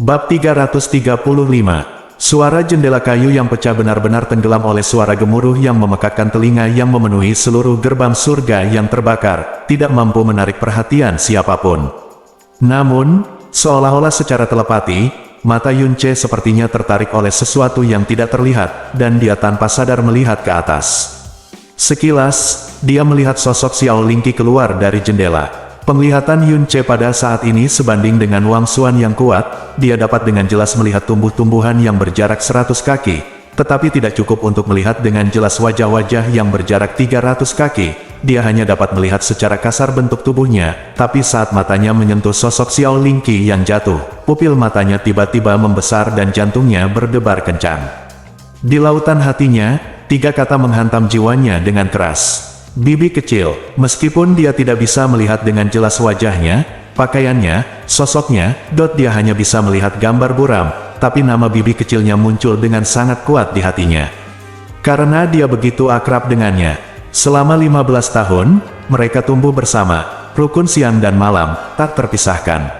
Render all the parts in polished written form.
Bab 335. Suara jendela kayu yang pecah benar-benar tenggelam oleh suara gemuruh yang memekakkan telinga yang memenuhi seluruh gerbang surga yang terbakar, tidak mampu menarik perhatian siapapun. Namun, seolah-olah secara telepati, mata Yunce sepertinya tertarik oleh sesuatu yang tidak terlihat, dan dia tanpa sadar melihat ke atas. Sekilas, dia melihat sosok Xiao Lingqi keluar dari jendela. Penglihatan Yunce pada saat ini sebanding dengan Wang Xuan yang kuat, dia dapat dengan jelas melihat tumbuh-tumbuhan yang berjarak 100 kaki, tetapi tidak cukup untuk melihat dengan jelas wajah-wajah yang berjarak 300 kaki. Dia hanya dapat melihat secara kasar bentuk tubuhnya, tapi saat matanya menyentuh sosok Xiao Lingqi yang jatuh, pupil matanya tiba-tiba membesar dan jantungnya berdebar kencang. Di lautan hatinya, 3 kata menghantam jiwanya dengan keras. Bibi kecil. Meskipun dia tidak bisa melihat dengan jelas wajahnya, pakaiannya, sosoknya, dia hanya bisa melihat gambar buram, tapi nama bibi kecilnya muncul dengan sangat kuat di hatinya. Karena dia begitu akrab dengannya. Selama 15 tahun, mereka tumbuh bersama, rukun siang dan malam, tak terpisahkan.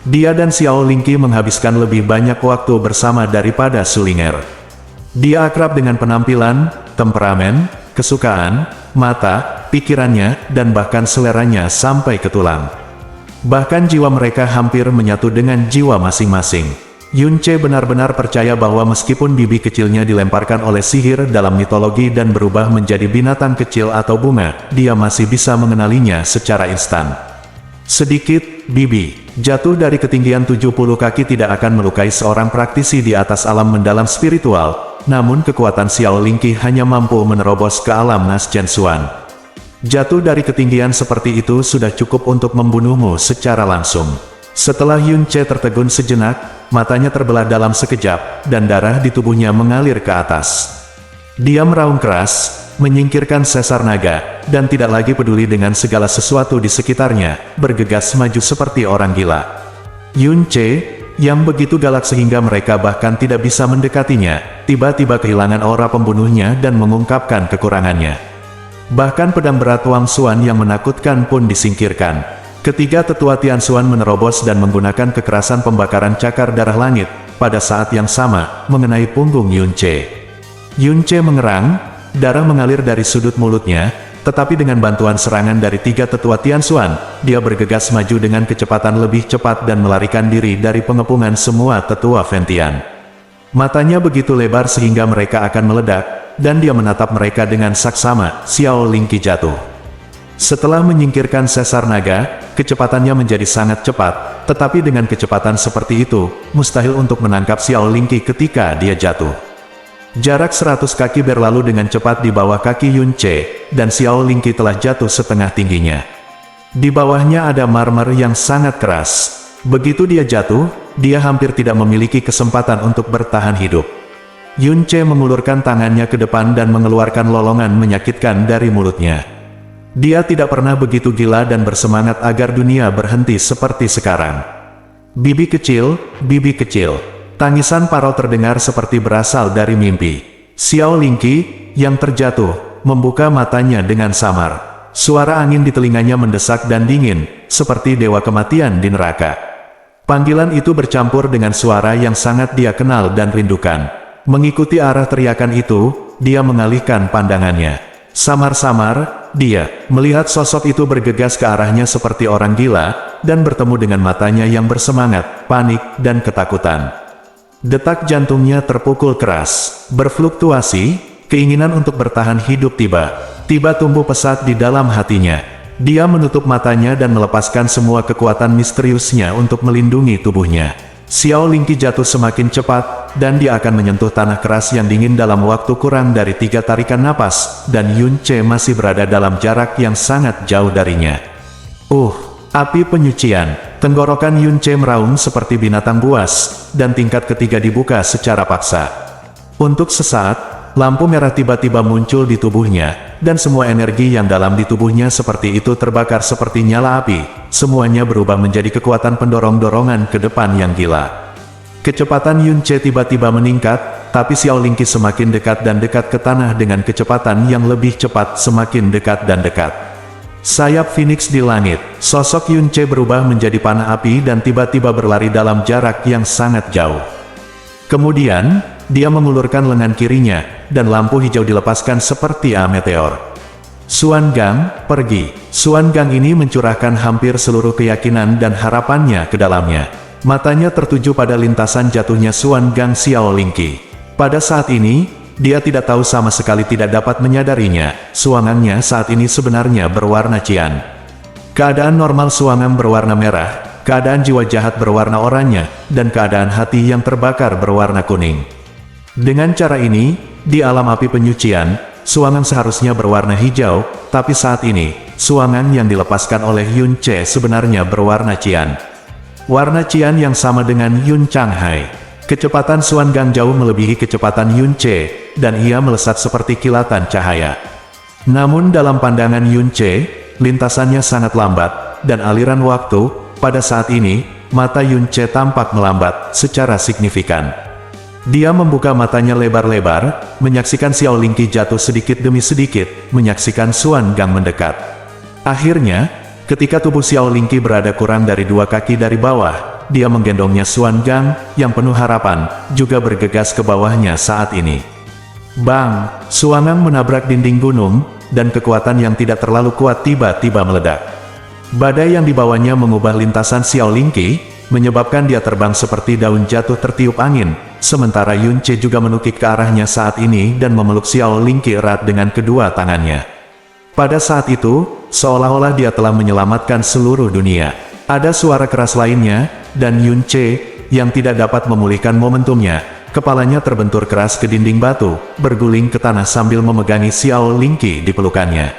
Dia dan Xiao Lingqi menghabiskan lebih banyak waktu bersama daripada Sulinger. Dia akrab dengan penampilan, temperamen, kesukaan, mata, pikirannya, dan bahkan seleranya sampai ke tulang. Bahkan jiwa mereka hampir menyatu dengan jiwa masing-masing. Yunce benar-benar percaya bahwa meskipun bibi kecilnya dilemparkan oleh sihir dalam mitologi dan berubah menjadi binatang kecil atau bunga, dia masih bisa mengenalinya secara instan. Sedikit, bibi jatuh dari ketinggian 70 kaki tidak akan melukai seorang praktisi di atas alam mendalam spiritual. Namun kekuatan Xiao Lingqi hanya mampu menerobos ke alam Nas Chen Xuan. Jatuh dari ketinggian seperti itu sudah cukup untuk membunuhmu secara langsung. Setelah Yunce tertegun sejenak, matanya terbelah dalam sekejap, dan darah di tubuhnya mengalir ke atas. Dia meraung keras, menyingkirkan sesar naga, dan tidak lagi peduli dengan segala sesuatu di sekitarnya, bergegas maju seperti orang gila. Yunce, yang begitu galak sehingga mereka bahkan tidak bisa mendekatinya, tiba-tiba kehilangan aura pembunuhnya dan mengungkapkan kekurangannya. Bahkan pedang berat Wang Xuan yang menakutkan pun disingkirkan. Ketiga tetua Tianxuan menerobos dan menggunakan kekerasan pembakaran cakar darah langit, pada saat yang sama, mengenai punggung Yunce. Yunce mengerang, darah mengalir dari sudut mulutnya, tetapi dengan bantuan serangan dari 3 tetua Tianxuan, dia bergegas maju dengan kecepatan lebih cepat dan melarikan diri dari pengepungan semua tetua Ventian. Matanya begitu lebar sehingga mereka akan meledak, dan dia menatap mereka dengan saksama. Xiao Lingqi jatuh. Setelah menyingkirkan sesar naga, kecepatannya menjadi sangat cepat, tetapi dengan kecepatan seperti itu, mustahil untuk menangkap Xiao Lingqi ketika dia jatuh. Jarak 100 kaki berlalu dengan cepat di bawah kaki Yunce, dan Xiao Lingqi telah jatuh setengah tingginya. Di bawahnya ada marmer yang sangat keras. Begitu dia jatuh, dia hampir tidak memiliki kesempatan untuk bertahan hidup. Yunce mengulurkan tangannya ke depan dan mengeluarkan lolongan menyakitkan dari mulutnya. Dia tidak pernah begitu gila dan bersemangat agar dunia berhenti seperti sekarang. Bibi kecil, bibi kecil. Tangisan Parau terdengar seperti berasal dari mimpi. Xiao Lingqi, yang terjatuh, membuka matanya dengan samar. Suara angin di telinganya mendesak dan dingin, seperti dewa kematian di neraka. Panggilan itu bercampur dengan suara yang sangat dia kenal dan rindukan. Mengikuti arah teriakan itu, dia mengalihkan pandangannya. Samar-samar, dia melihat sosok itu bergegas ke arahnya seperti orang gila, dan bertemu dengan matanya yang bersemangat, panik, dan ketakutan. Detak jantungnya terpukul keras, berfluktuasi, keinginan untuk bertahan hidup tiba tumbuh pesat di dalam hatinya. Dia menutup matanya dan melepaskan semua kekuatan misteriusnya untuk melindungi tubuhnya. Xiao Lingqi jatuh semakin cepat, dan dia akan menyentuh tanah keras yang dingin dalam waktu kurang dari 3 tarikan napas, dan Yunce masih berada dalam jarak yang sangat jauh darinya. Api penyucian. Tenggorokan Yunce meraung seperti binatang buas, dan tingkat ketiga dibuka secara paksa. Untuk sesaat, lampu merah tiba-tiba muncul di tubuhnya, dan semua energi yang dalam di tubuhnya seperti itu terbakar seperti nyala api. Semuanya berubah menjadi kekuatan pendorong-dorongan ke depan yang gila. Kecepatan Yunce tiba-tiba meningkat, tapi Xiao Lingqi semakin dekat dan dekat ke tanah dengan kecepatan yang lebih cepat, semakin dekat dan dekat. Sayap Phoenix di langit, sosok Yun Ce berubah menjadi panah api dan tiba-tiba berlari dalam jarak yang sangat jauh. Kemudian, dia mengulurkan lengan kirinya, dan lampu hijau dilepaskan seperti meteor. Xuan Gang, pergi. Xuan Gang ini mencurahkan hampir seluruh keyakinan dan harapannya ke dalamnya. Matanya tertuju pada lintasan jatuhnya Xuan Gang Xiao Lingqi. Pada saat ini, dia tidak tahu sama sekali tidak dapat menyadarinya, suangannya saat ini sebenarnya berwarna cian. Keadaan normal suangan berwarna merah, keadaan jiwa jahat berwarna oranye, dan keadaan hati yang terbakar berwarna kuning. Dengan cara ini, di alam api penyucian, suangan seharusnya berwarna hijau, tapi saat ini, suangan yang dilepaskan oleh Yun Ce sebenarnya berwarna cian. Warna cian yang sama dengan Yun Changhai. Kecepatan Xuan Gang jauh melebihi kecepatan Yun Ce, dan ia melesat seperti kilatan cahaya. Namun dalam pandangan Yun Ce, lintasannya sangat lambat, dan aliran waktu, pada saat ini, mata Yun Ce tampak melambat, secara signifikan. Dia membuka matanya lebar-lebar, menyaksikan Xiao Lingqi jatuh sedikit demi sedikit, menyaksikan Xuan Gang mendekat. Akhirnya, ketika tubuh Xiao Lingqi berada kurang dari 2 kaki dari bawah, dia menggendongnya Xuan Gang, yang penuh harapan, juga bergegas ke bawahnya saat ini. Bang! Xuan Gang menabrak dinding gunung, dan kekuatan yang tidak terlalu kuat tiba-tiba meledak. Badai yang dibawanya mengubah lintasan Xiao Lingqi, menyebabkan dia terbang seperti daun jatuh tertiup angin, sementara Yun Ce juga menukik ke arahnya saat ini dan memeluk Xiao Lingqi erat dengan kedua tangannya. Pada saat itu, seolah-olah dia telah menyelamatkan seluruh dunia. Ada suara keras lainnya, dan Yun Ce, yang tidak dapat memulihkan momentumnya, kepalanya terbentur keras ke dinding batu, berguling ke tanah sambil memegangi Xiao Lingqi di pelukannya.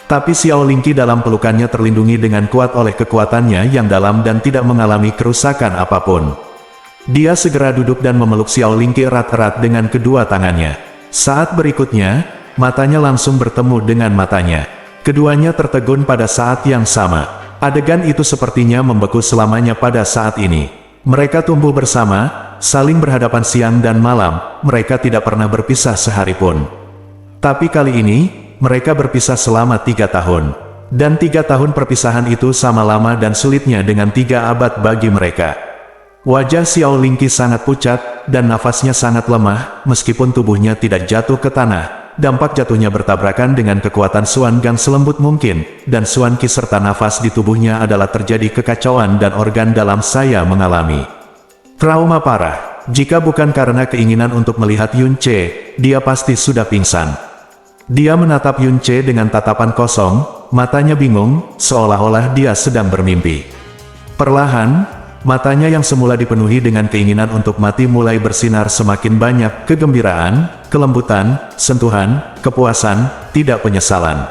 Tapi Xiao Lingqi dalam pelukannya terlindungi dengan kuat oleh kekuatannya yang dalam dan tidak mengalami kerusakan apapun. Dia segera duduk dan memeluk Xiao Lingqi erat-erat dengan kedua tangannya. Saat berikutnya, matanya langsung bertemu dengan matanya. Keduanya tertegun pada saat yang sama. Adegan itu sepertinya membeku selamanya pada saat ini. Mereka tumbuh bersama, saling berhadapan siang dan malam, mereka tidak pernah berpisah sehari pun. Tapi kali ini, mereka berpisah selama 3 tahun. Dan 3 tahun perpisahan itu sama lama dan sulitnya dengan 3 abad bagi mereka. Wajah Xiao Lingqi sangat pucat, dan nafasnya sangat lemah, meskipun tubuhnya tidak jatuh ke tanah. Dampak jatuhnya bertabrakan dengan kekuatan Xuan Gang selembut mungkin, dan Xuan Qi serta nafas di tubuhnya adalah terjadi kekacauan dan organ dalam saya mengalami trauma parah. Jika bukan karena keinginan untuk melihat Yun Ce, dia pasti sudah pingsan. Dia menatap Yun Ce dengan tatapan kosong, matanya bingung, seolah-olah dia sedang bermimpi. Perlahan, matanya yang semula dipenuhi dengan keinginan untuk mati mulai bersinar semakin banyak kegembiraan, kelembutan, sentuhan, kepuasan, tidak penyesalan.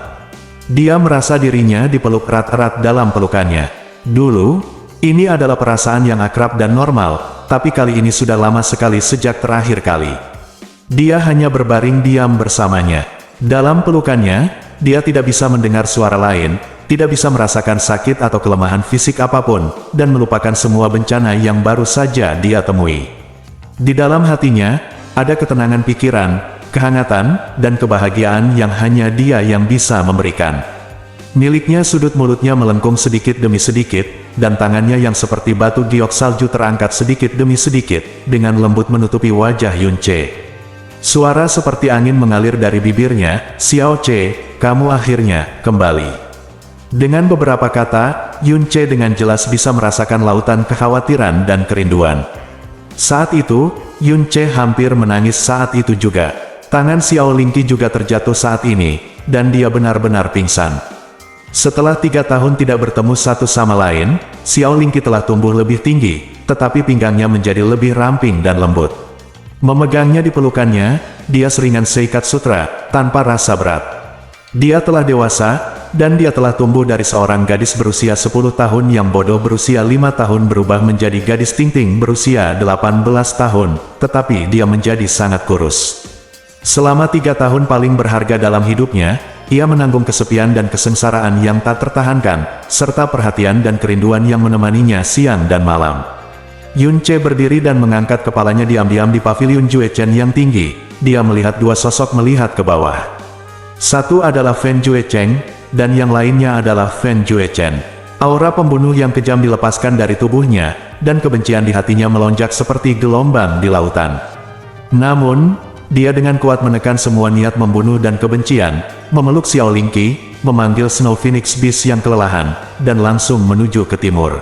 Dia merasa dirinya dipeluk erat-erat dalam pelukannya. Dulu, ini adalah perasaan yang akrab dan normal, tapi kali ini sudah lama sekali sejak terakhir kali. Dia hanya berbaring diam bersamanya. Dalam pelukannya, dia tidak bisa mendengar suara lain, tidak bisa merasakan sakit atau kelemahan fisik apapun, dan melupakan semua bencana yang baru saja dia temui. Di dalam hatinya, ada ketenangan pikiran, kehangatan, dan kebahagiaan yang hanya dia yang bisa memberikan. Miliknya sudut mulutnya melengkung sedikit demi sedikit, dan tangannya yang seperti batu giok salju terangkat sedikit demi sedikit, dengan lembut menutupi wajah Yun Ce. Suara seperti angin mengalir dari bibirnya, "Xiao Ce, kamu akhirnya kembali." Dengan beberapa kata, Yun Ce dengan jelas bisa merasakan lautan kekhawatiran dan kerinduan. Saat itu, Yun Ce hampir menangis saat itu juga. Tangan Xiao Lingqi juga terjatuh saat ini, dan dia benar-benar pingsan. Setelah 3 tahun tidak bertemu satu sama lain, Xiao Lingqi telah tumbuh lebih tinggi, tetapi pinggangnya menjadi lebih ramping dan lembut. Memegangnya di pelukannya, dia seringan seikat sutra, tanpa rasa berat. Dia telah dewasa, dan dia telah tumbuh dari seorang gadis berusia 10 tahun yang bodoh berusia 5 tahun berubah menjadi gadis ting-ting berusia 18 tahun, tetapi dia menjadi sangat kurus. Selama 3 tahun paling berharga dalam hidupnya, ia menanggung kesepian dan kesengsaraan yang tak tertahankan, serta perhatian dan kerinduan yang menemaninya siang dan malam. Yun Ce berdiri dan mengangkat kepalanya diam-diam di paviliun Juechen yang tinggi. Dia melihat 2 sosok melihat ke bawah. Satu adalah Fen Juecheng, dan yang lainnya adalah Fen Juechen. Aura pembunuh yang kejam dilepaskan dari tubuhnya, dan kebencian di hatinya melonjak seperti gelombang di lautan. Namun, dia dengan kuat menekan semua niat membunuh dan kebencian, memeluk Xiao Lingqi, memanggil Snow Phoenix Beast yang kelelahan, dan langsung menuju ke timur.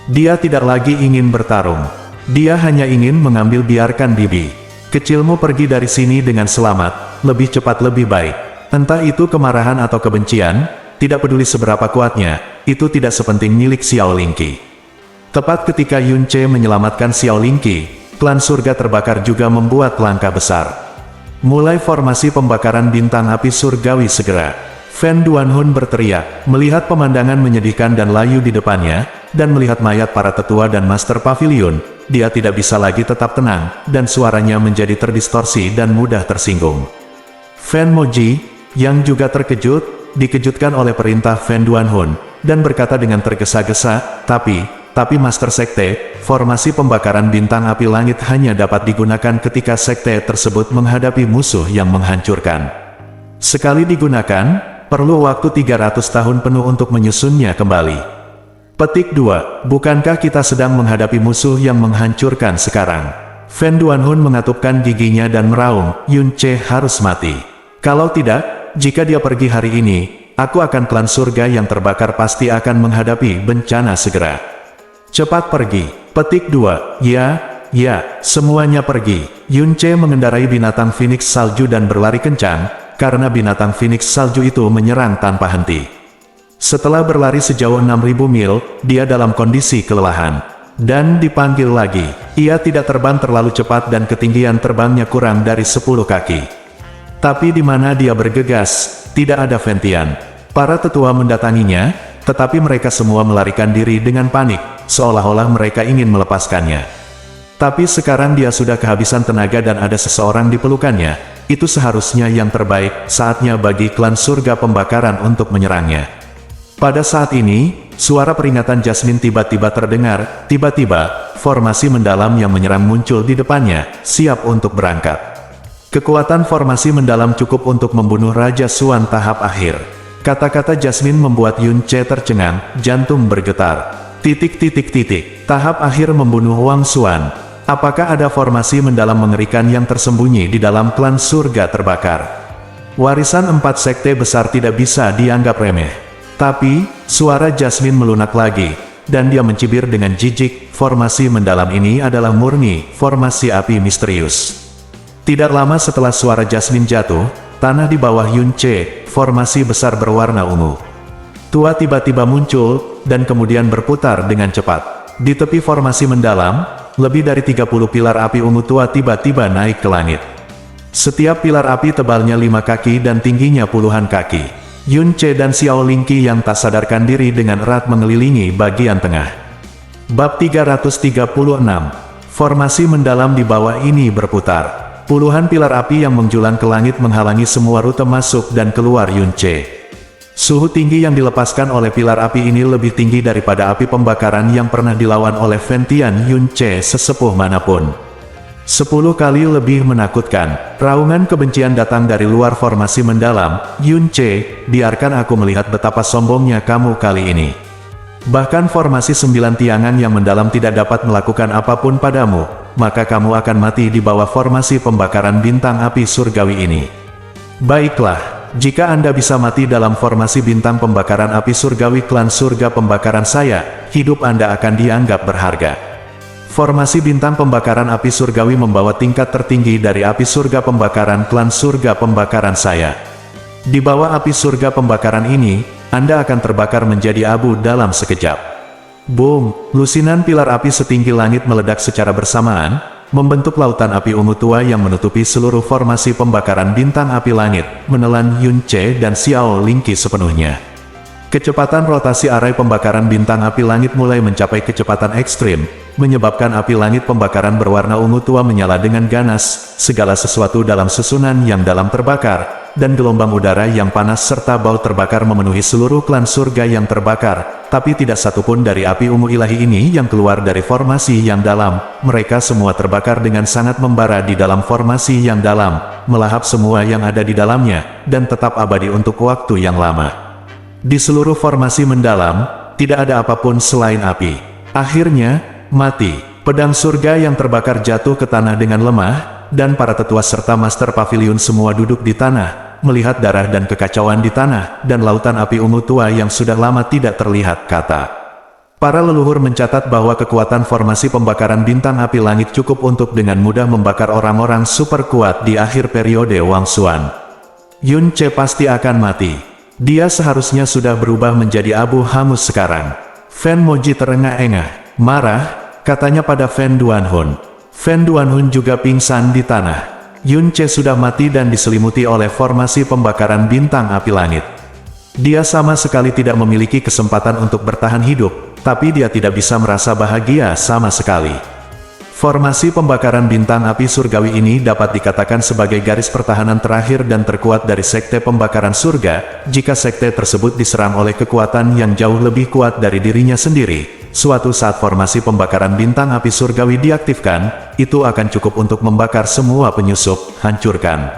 Dia tidak lagi ingin bertarung. Dia hanya ingin mengambil biarkan bibi kecilmu pergi dari sini dengan selamat, lebih cepat lebih baik. Entah itu kemarahan atau kebencian, tidak peduli seberapa kuatnya, itu tidak sepenting milik Xiao Lingqi. Tepat ketika Yun Ce menyelamatkan Xiao Lingqi, klan surga terbakar juga membuat langkah besar. Mulai formasi pembakaran bintang api surgawi segera. Fen Duanhun berteriak, melihat pemandangan menyedihkan dan layu di depannya, dan melihat mayat para tetua dan Master Pavilion, dia tidak bisa lagi tetap tenang, dan suaranya menjadi terdistorsi dan mudah tersinggung. Fen Moji, yang juga terkejut, dikejutkan oleh perintah Fen Duanhun, dan berkata dengan tergesa-gesa, tapi Master Sekte, formasi pembakaran bintang api langit hanya dapat digunakan ketika sekte tersebut menghadapi musuh yang menghancurkan. Sekali digunakan, perlu waktu 300 tahun penuh untuk menyusunnya kembali. Petik 2. Bukankah kita sedang menghadapi musuh yang menghancurkan sekarang? Fen Duanhun mengatupkan giginya dan meraung, Yun Ce harus mati. Kalau tidak, jika dia pergi hari ini, aku akan klan surga yang terbakar pasti akan menghadapi bencana segera. Cepat pergi. Petik 2. Ya, semuanya pergi. Yun Ce mengendarai binatang Phoenix salju dan berlari kencang, karena binatang Phoenix salju itu menyerang tanpa henti. Setelah berlari sejauh 6.000 mil, dia dalam kondisi kelelahan. Dan dipanggil lagi. Ia tidak terbang terlalu cepat dan ketinggian terbangnya kurang dari 10 kaki. Tapi di mana dia bergegas, tidak ada Ventian. Para tetua mendatanginya, tetapi mereka semua melarikan diri dengan panik, seolah-olah mereka ingin melepaskannya. Tapi sekarang dia sudah kehabisan tenaga dan ada seseorang di pelukannya. Itu seharusnya yang terbaik, saatnya bagi klan surga pembakaran untuk menyerangnya. Pada saat ini, suara peringatan Jasmine tiba-tiba terdengar, tiba-tiba, formasi mendalam yang menyerang muncul di depannya, siap untuk berangkat. Kekuatan formasi mendalam cukup untuk membunuh Raja Xuan tahap akhir. Kata-kata Jasmine membuat Yun Ce tercengang, jantung bergetar. Tahap akhir membunuh Wang Xuan. Apakah ada formasi mendalam mengerikan yang tersembunyi di dalam klan surga terbakar? Warisan 4 sekte besar tidak bisa dianggap remeh. Tapi, suara Jasmine melunak lagi, dan dia mencibir dengan jijik, formasi mendalam ini adalah murni, formasi api misterius. Tidak lama setelah suara Jasmine jatuh, tanah di bawah Yun Ce, formasi besar berwarna ungu. Tua tiba-tiba muncul, dan kemudian berputar dengan cepat. Di tepi formasi mendalam, lebih dari 30 pilar api ungu tua tiba-tiba naik ke langit. Setiap pilar api tebalnya 5 kaki dan tingginya puluhan kaki. Yun Ce dan Xiao Lingqi yang tak sadarkan diri dengan erat mengelilingi bagian tengah. Bab 336. Formasi mendalam di bawah ini berputar. Puluhan pilar api yang menjulang ke langit menghalangi semua rute masuk dan keluar Yun Ce. Suhu tinggi yang dilepaskan oleh pilar api ini lebih tinggi daripada api pembakaran yang pernah dilawan oleh Ventian Yun Ce sesepuh manapun. 10 kali lebih menakutkan. Raungan kebencian datang dari luar formasi mendalam. Yun Ce, biarkan aku melihat betapa sombongnya kamu kali ini. Bahkan formasi 9 tiangan yang mendalam tidak dapat melakukan apapun padamu, maka kamu akan mati di bawah formasi pembakaran bintang api surgawi ini. Baiklah, jika Anda bisa mati dalam formasi bintang pembakaran api surgawi klan surga pembakaran saya, hidup Anda akan dianggap berharga. Formasi bintang pembakaran api surgawi membawa tingkat tertinggi dari api surga pembakaran klan surga pembakaran saya. Di bawah api surga pembakaran ini, Anda akan terbakar menjadi abu dalam sekejap. Boom! Lusinan pilar api setinggi langit meledak secara bersamaan, membentuk lautan api ungu tua yang menutupi seluruh formasi pembakaran bintang api langit, menelan Yun Ce dan Xiao Lingqi sepenuhnya. Kecepatan rotasi arai pembakaran bintang api langit mulai mencapai kecepatan ekstrim, menyebabkan api langit pembakaran berwarna ungu tua menyala dengan ganas, segala sesuatu dalam susunan yang dalam terbakar, dan gelombang udara yang panas serta bau terbakar memenuhi seluruh klan surga yang terbakar, tapi tidak satupun dari api ungu ilahi ini yang keluar dari formasi yang dalam. Mereka semua terbakar dengan sangat membara di dalam formasi yang dalam, melahap semua yang ada di dalamnya, dan tetap abadi untuk waktu yang lama. Di seluruh formasi mendalam, tidak ada apapun selain api. Akhirnya, mati. Pedang surga yang terbakar jatuh ke tanah dengan lemah, dan para tetua serta Master Pavilion semua duduk di tanah, melihat darah dan kekacauan di tanah, dan lautan api ungu tua yang sudah lama tidak terlihat, kata. Para leluhur mencatat bahwa kekuatan formasi pembakaran bintang api langit cukup untuk dengan mudah membakar orang-orang super kuat di akhir periode Wangsuan. Yun Ce pasti akan mati. Dia seharusnya sudah berubah menjadi abu hangus sekarang. Fan Moji terengah-engah, marah, katanya pada Fan Duanhun. Fan Duanhun juga pingsan di tanah. Yun Ce sudah mati dan diselimuti oleh formasi pembakaran bintang api langit. Dia sama sekali tidak memiliki kesempatan untuk bertahan hidup, tapi dia tidak bisa merasa bahagia sama sekali. Formasi pembakaran bintang api surgawi ini dapat dikatakan sebagai garis pertahanan terakhir dan terkuat dari sekte pembakaran surga. Jika sekte tersebut diserang oleh kekuatan yang jauh lebih kuat dari dirinya sendiri, suatu saat formasi pembakaran bintang api surgawi diaktifkan, itu akan cukup untuk membakar semua penyusup, hancurkan.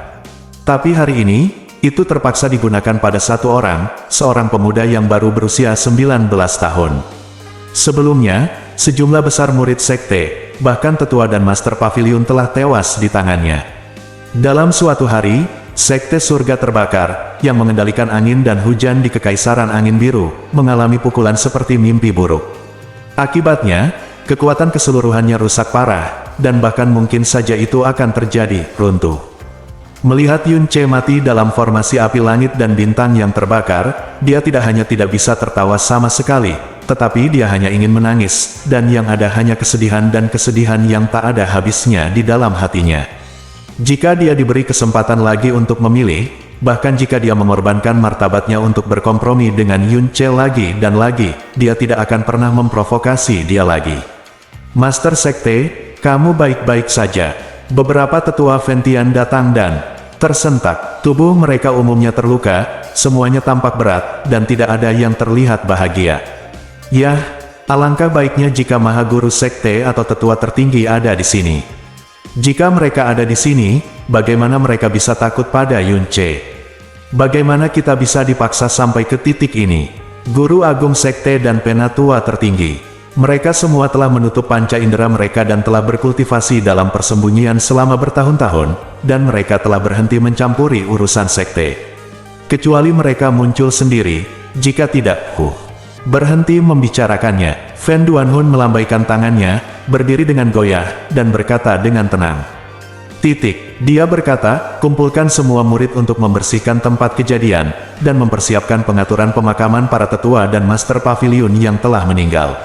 Tapi hari ini, itu terpaksa digunakan pada satu orang, seorang pemuda yang baru berusia 19 tahun. Sebelumnya, sejumlah besar murid sekte, bahkan tetua dan Master Pavilion telah tewas di tangannya. Dalam suatu hari, sekte surga terbakar, yang mengendalikan angin dan hujan di Kekaisaran Angin Biru, mengalami pukulan seperti mimpi buruk. Akibatnya, kekuatan keseluruhannya rusak parah, dan bahkan mungkin saja itu akan terjadi, runtuh. Melihat Yun Ce mati dalam formasi api langit dan bintang yang terbakar, dia tidak hanya tidak bisa tertawa sama sekali, tetapi dia hanya ingin menangis, dan yang ada hanya kesedihan dan kesedihan yang tak ada habisnya di dalam hatinya. Jika dia diberi kesempatan lagi untuk memilih, bahkan jika dia mengorbankan martabatnya untuk berkompromi dengan Yun Ce lagi dan lagi, dia tidak akan pernah memprovokasi dia lagi. Master Sekte, kamu baik-baik saja. Beberapa tetua Ventian datang dan tersentak. Tubuh mereka umumnya terluka, semuanya tampak berat, dan tidak ada yang terlihat bahagia. Yah, alangkah baiknya jika Maha Guru Sekte atau tetua tertinggi ada di sini. Jika mereka ada di sini, bagaimana mereka bisa takut pada Yun Ce? Bagaimana kita bisa dipaksa sampai ke titik ini? Guru Agung Sekte dan Penatua tertinggi. Mereka semua telah menutup panca indera mereka dan telah berkultivasi dalam persembunyian selama bertahun-tahun, dan mereka telah berhenti mencampuri urusan sekte. Kecuali mereka muncul sendiri, jika tidak, berhenti membicarakannya. Fan Duanhun melambaikan tangannya, berdiri dengan goyah, dan berkata dengan tenang. Dia berkata, kumpulkan semua murid untuk membersihkan tempat kejadian, dan mempersiapkan pengaturan pemakaman para tetua dan Master Pavilion yang telah meninggal.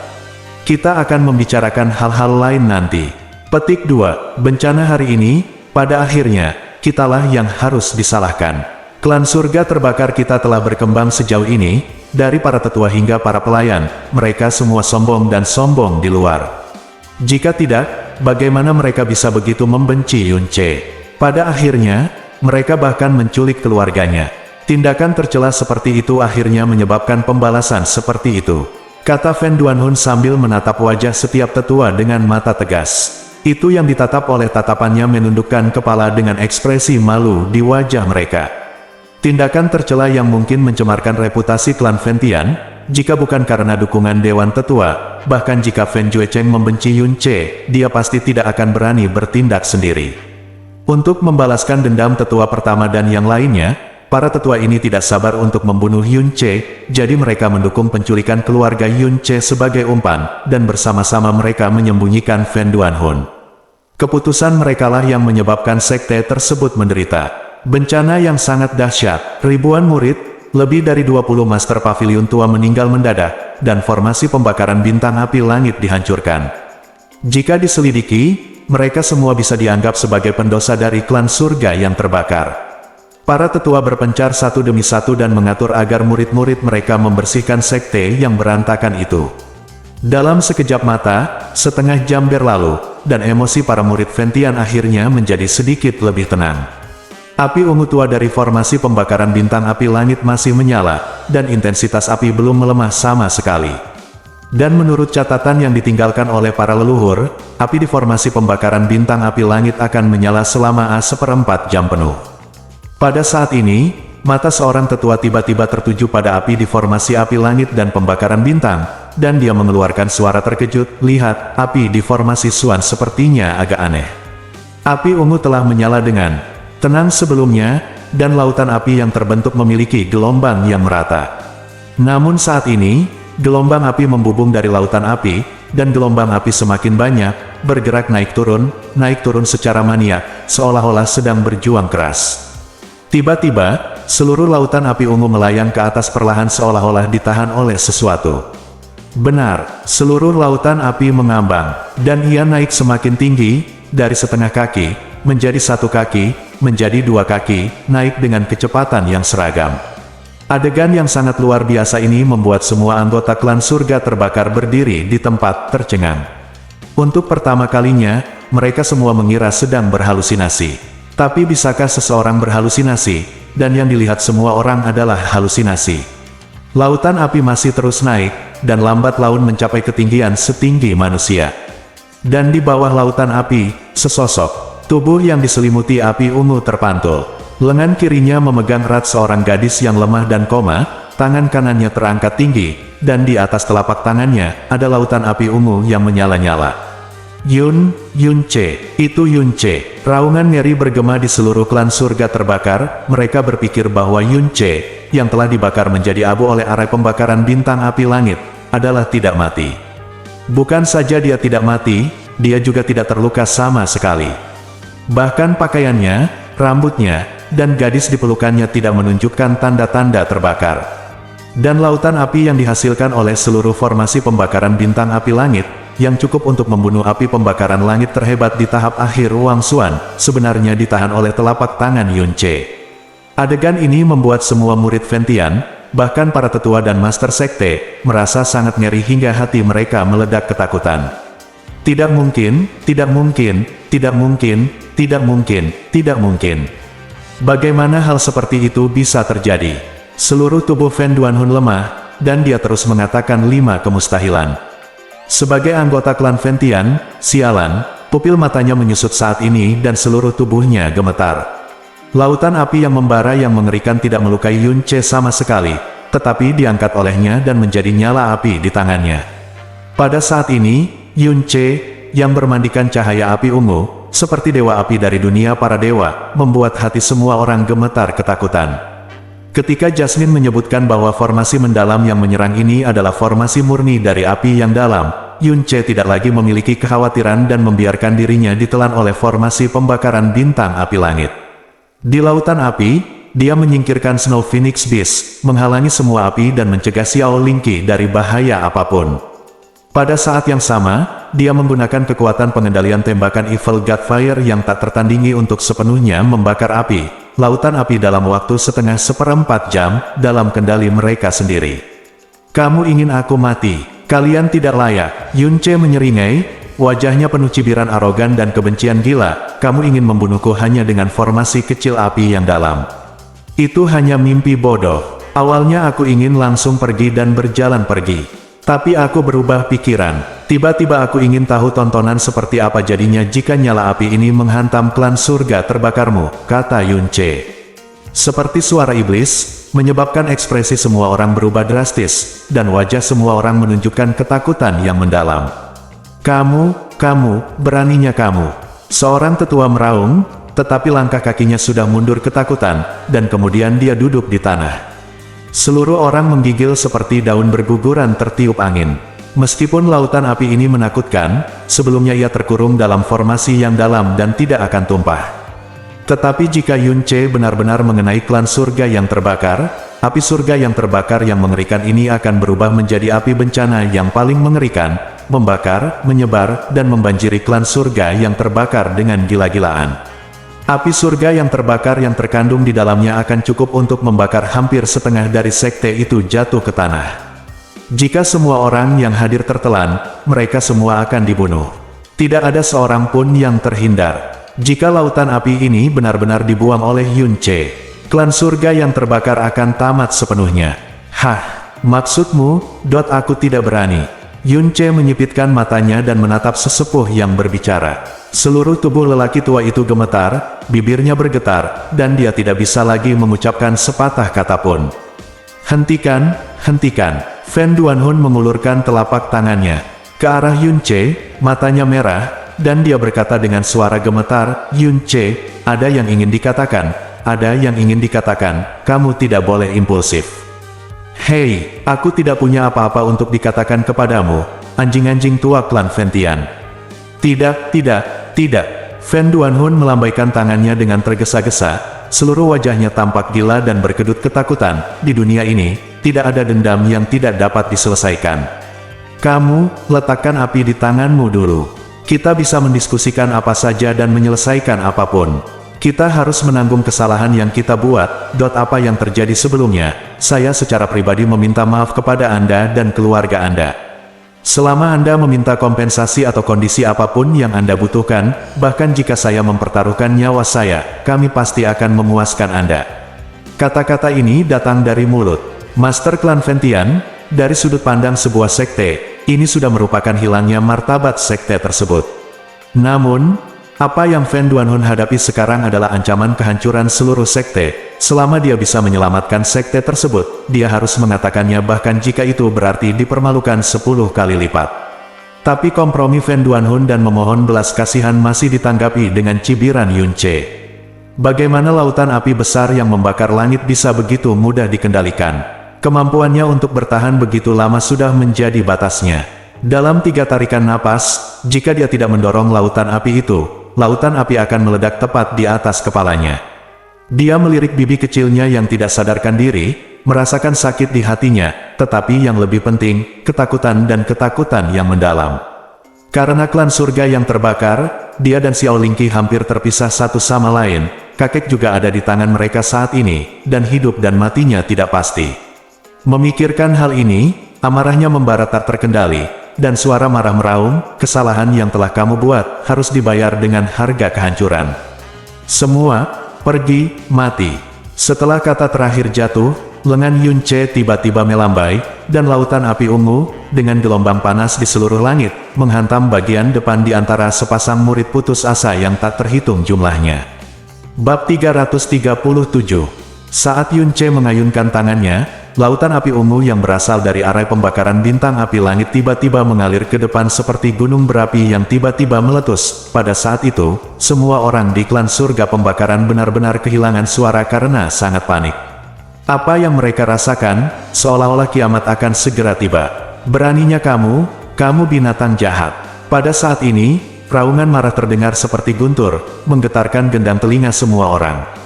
Kita akan membicarakan hal-hal lain nanti. Petik 2. Bencana hari ini, pada akhirnya, kitalah yang harus disalahkan. Klan surga terbakar kita telah berkembang sejauh ini, dari para tetua hingga para pelayan, mereka semua sombong dan sombong di luar. Jika tidak, bagaimana mereka bisa begitu membenci Yun Ce? Pada akhirnya, mereka bahkan menculik keluarganya. Tindakan tercela seperti itu akhirnya menyebabkan pembalasan seperti itu. Kata Fan Duanhun sambil menatap wajah setiap tetua dengan mata tegas. Itu yang ditatap oleh tatapannya menundukkan kepala dengan ekspresi malu di wajah mereka. Tindakan tercela yang mungkin mencemarkan reputasi klan Ventian, jika bukan karena dukungan Dewan Tetua, bahkan jika Fan Juecheng membenci Yun Ce, dia pasti tidak akan berani bertindak sendiri. Untuk membalaskan dendam tetua pertama dan yang lainnya, para tetua ini tidak sabar untuk membunuh Yun Ce, jadi mereka mendukung penculikan keluarga Yun Ce sebagai umpan, dan bersama-sama mereka menyembunyikan Fan Duanhun. Keputusan merekalah yang menyebabkan sekte tersebut menderita bencana yang sangat dahsyat. Ribuan murid, lebih dari 20 Master Pavilion tua meninggal mendadak, dan formasi pembakaran bintang api langit dihancurkan. Jika diselidiki, mereka semua bisa dianggap sebagai pendosa dari klan surga yang terbakar. Para tetua berpencar satu demi satu dan mengatur agar murid-murid mereka membersihkan sekte yang berantakan itu. Dalam sekejap mata, setengah jam berlalu, dan emosi para murid Ventian akhirnya menjadi sedikit lebih tenang. Api ungu tua dari formasi pembakaran bintang api langit masih menyala, dan intensitas api belum melemah sama sekali. Dan menurut catatan yang ditinggalkan oleh para leluhur, api di formasi pembakaran bintang api langit akan menyala selama 1/4 jam penuh. Pada saat ini, Mata seorang tetua tiba-tiba tertuju pada api di formasi api langit dan pembakaran bintang, dan dia mengeluarkan suara terkejut, "Lihat, api di formasi Suan sepertinya agak aneh." Api ungu telah menyala dengan tenang sebelumnya, dan lautan api yang terbentuk memiliki gelombang yang merata. Namun saat ini, gelombang api membubung dari lautan api, dan gelombang api semakin banyak, bergerak naik turun secara maniak, seolah-olah sedang berjuang keras. Tiba-tiba, seluruh lautan api ungu melayang ke atas perlahan seolah-olah ditahan oleh sesuatu. Benar, seluruh lautan api mengambang, dan ia naik semakin tinggi, dari setengah kaki, menjadi 1 kaki, menjadi 2 kaki, naik dengan kecepatan yang seragam. Adegan yang sangat luar biasa ini membuat semua anggota klan surga terbakar berdiri di tempat tercengang. Untuk pertama kalinya, mereka semua mengira sedang berhalusinasi. Tapi bisakah seseorang berhalusinasi, dan yang dilihat semua orang adalah halusinasi? Lautan api masih terus naik, dan lambat laun mencapai ketinggian setinggi manusia. Dan di bawah lautan api, sesosok tubuh yang diselimuti api ungu terpantul. Lengan kirinya memegang erat seorang gadis yang lemah dan koma, tangan kanannya terangkat tinggi, dan di atas telapak tangannya, ada lautan api ungu yang menyala-nyala. Yunce, itu Yunce. Raungan ngeri bergema di seluruh klan surga terbakar. Mereka berpikir bahwa Yunce, yang telah dibakar menjadi abu oleh arai pembakaran bintang api langit, adalah tidak mati. Bukan saja dia tidak mati, dia juga tidak terluka sama sekali. Bahkan pakaiannya, rambutnya, dan gadis di pelukannya tidak menunjukkan tanda-tanda terbakar. Dan lautan api yang dihasilkan oleh seluruh formasi pembakaran bintang api langit, yang cukup untuk membunuh api pembakaran langit terhebat di tahap akhir Wang Xuan, sebenarnya ditahan oleh telapak tangan Yunce. Adegan ini membuat semua murid Ventian, bahkan para tetua dan master sekte, merasa sangat ngeri hingga hati mereka meledak ketakutan. Tidak mungkin, tidak mungkin, tidak mungkin, tidak mungkin, tidak mungkin. Bagaimana hal seperti itu bisa terjadi? Seluruh tubuh Fen Duanhun lemah, dan dia terus mengatakan 5 kemustahilan. Sebagai anggota klan Ventian, sialan, pupil matanya menyusut saat ini dan seluruh tubuhnya gemetar. Lautan api yang membara yang mengerikan tidak melukai Yunce sama sekali, tetapi diangkat olehnya dan menjadi nyala api di tangannya. Pada saat ini, Yunce, yang bermandikan cahaya api ungu, seperti dewa api dari dunia para dewa, membuat hati semua orang gemetar ketakutan. Ketika Jasmine menyebutkan bahwa formasi mendalam yang menyerang ini adalah formasi murni dari api yang dalam, Yunce tidak lagi memiliki kekhawatiran dan membiarkan dirinya ditelan oleh formasi pembakaran bintang api langit. Di lautan api, dia menyingkirkan Snow Phoenix Beast, menghalangi semua api dan mencegah Xiao Lingqi dari bahaya apapun. Pada saat yang sama, dia menggunakan kekuatan pengendalian tembakan Evil God Fire yang tak tertandingi untuk sepenuhnya membakar api. Lautan api dalam waktu setengah seperempat jam, dalam kendali mereka sendiri. "Kamu ingin aku mati? Kalian tidak layak." Yunce menyeringai, wajahnya penuh cibiran arogan dan kebencian gila. "Kamu ingin membunuhku hanya dengan formasi kecil api yang dalam. Itu hanya mimpi bodoh. Awalnya aku ingin langsung pergi dan berjalan pergi. Tapi aku berubah pikiran. Tiba-tiba aku ingin tahu tontonan seperti apa jadinya jika nyala api ini menghantam klan surga terbakarmu," kata Yunce. Seperti suara iblis, menyebabkan ekspresi semua orang berubah drastis, dan wajah semua orang menunjukkan ketakutan yang mendalam. Kamu, beraninya kamu." Seorang tetua meraung, tetapi langkah kakinya sudah mundur ketakutan, dan kemudian dia duduk di tanah. Seluruh orang menggigil seperti daun berguguran tertiup angin. Meskipun lautan api ini menakutkan, sebelumnya ia terkurung dalam formasi yang dalam dan tidak akan tumpah. Tetapi jika Yunce benar-benar mengenai klan surga yang terbakar, api surga yang terbakar yang mengerikan ini akan berubah menjadi api bencana yang paling mengerikan, membakar, menyebar, dan membanjiri klan surga yang terbakar dengan gila-gilaan. Api surga yang terbakar yang terkandung di dalamnya akan cukup untuk membakar hampir setengah dari sekte itu jatuh ke tanah. Jika semua orang yang hadir tertelan, mereka semua akan dibunuh. Tidak ada seorang pun yang terhindar. Jika lautan api ini benar-benar dibuang oleh Yunce, klan surga yang terbakar akan tamat sepenuhnya. "Hah, maksudmu, aku tidak berani." Yunce menyipitkan matanya dan menatap sesepuh yang berbicara. Seluruh tubuh lelaki tua itu gemetar, bibirnya bergetar, dan dia tidak bisa lagi mengucapkan sepatah kata pun. Hentikan, hentikan. Fan Duanhun mengulurkan telapak tangannya ke arah Yun Ce, matanya merah, dan dia berkata dengan suara gemetar, Yun Ce, ada yang ingin dikatakan, ada yang ingin dikatakan, kamu tidak boleh impulsif. Hei, aku tidak punya apa-apa untuk dikatakan kepadamu, anjing-anjing tua klan Fentian. Tidak, tidak, tidak. Fan Duanhun melambaikan tangannya dengan tergesa-gesa, seluruh wajahnya tampak gila dan berkedut ketakutan. Di dunia ini, tidak ada dendam yang tidak dapat diselesaikan. Kamu, letakkan api di tanganmu dulu. Kita bisa mendiskusikan apa saja dan menyelesaikan apapun. Kita harus menanggung kesalahan yang kita buat. Apa yang terjadi sebelumnya, saya secara pribadi meminta maaf kepada Anda dan keluarga Anda. Selama Anda meminta kompensasi atau kondisi apapun yang Anda butuhkan, bahkan jika saya mempertaruhkan nyawa saya, kami pasti akan memuaskan Anda. Kata-kata ini datang dari mulut Master Klan Fentian. Dari sudut pandang sebuah sekte, ini sudah merupakan hilangnya martabat sekte tersebut. Namun, apa yang Fan Duanhun hadapi sekarang adalah ancaman kehancuran seluruh sekte. Selama dia bisa menyelamatkan sekte tersebut, dia harus mengatakannya bahkan jika itu berarti dipermalukan 10 kali lipat. Tapi kompromi Fan Duanhun dan memohon belas kasihan masih ditanggapi dengan cibiran Yun Ce. Bagaimana lautan api besar yang membakar langit bisa begitu mudah dikendalikan? Kemampuannya untuk bertahan begitu lama sudah menjadi batasnya. Dalam 3 tarikan napas, jika dia tidak mendorong lautan api itu, lautan api akan meledak tepat di atas kepalanya. Dia melirik bibi kecilnya yang tidak sadarkan diri, merasakan sakit di hatinya, tetapi yang lebih penting, ketakutan dan ketakutan yang mendalam. Karena klan surga yang terbakar, dia dan Xiao Lingqi hampir terpisah satu sama lain. Kakek juga ada di tangan mereka saat ini, dan hidup dan matinya tidak pasti. Memikirkan hal ini, amarahnya membara tak terkendali, dan suara marah meraung, kesalahan yang telah kamu buat, harus dibayar dengan harga kehancuran. Semua, pergi, mati. Setelah kata terakhir jatuh, lengan Yun Ce tiba-tiba melambai, dan lautan api ungu, dengan gelombang panas di seluruh langit, menghantam bagian depan di antara sepasang murid putus asa yang tak terhitung jumlahnya. Bab 337. Saat Yun Ce mengayunkan tangannya, lautan api ungu yang berasal dari arai pembakaran bintang api langit tiba-tiba mengalir ke depan seperti gunung berapi yang tiba-tiba meletus. Pada saat itu, semua orang di klan surga pembakaran benar-benar kehilangan suara karena sangat panik. Apa yang mereka rasakan, seolah-olah kiamat akan segera tiba. Beraninya kamu binatang jahat. Pada saat ini, raungan marah terdengar seperti guntur, menggetarkan gendang telinga semua orang.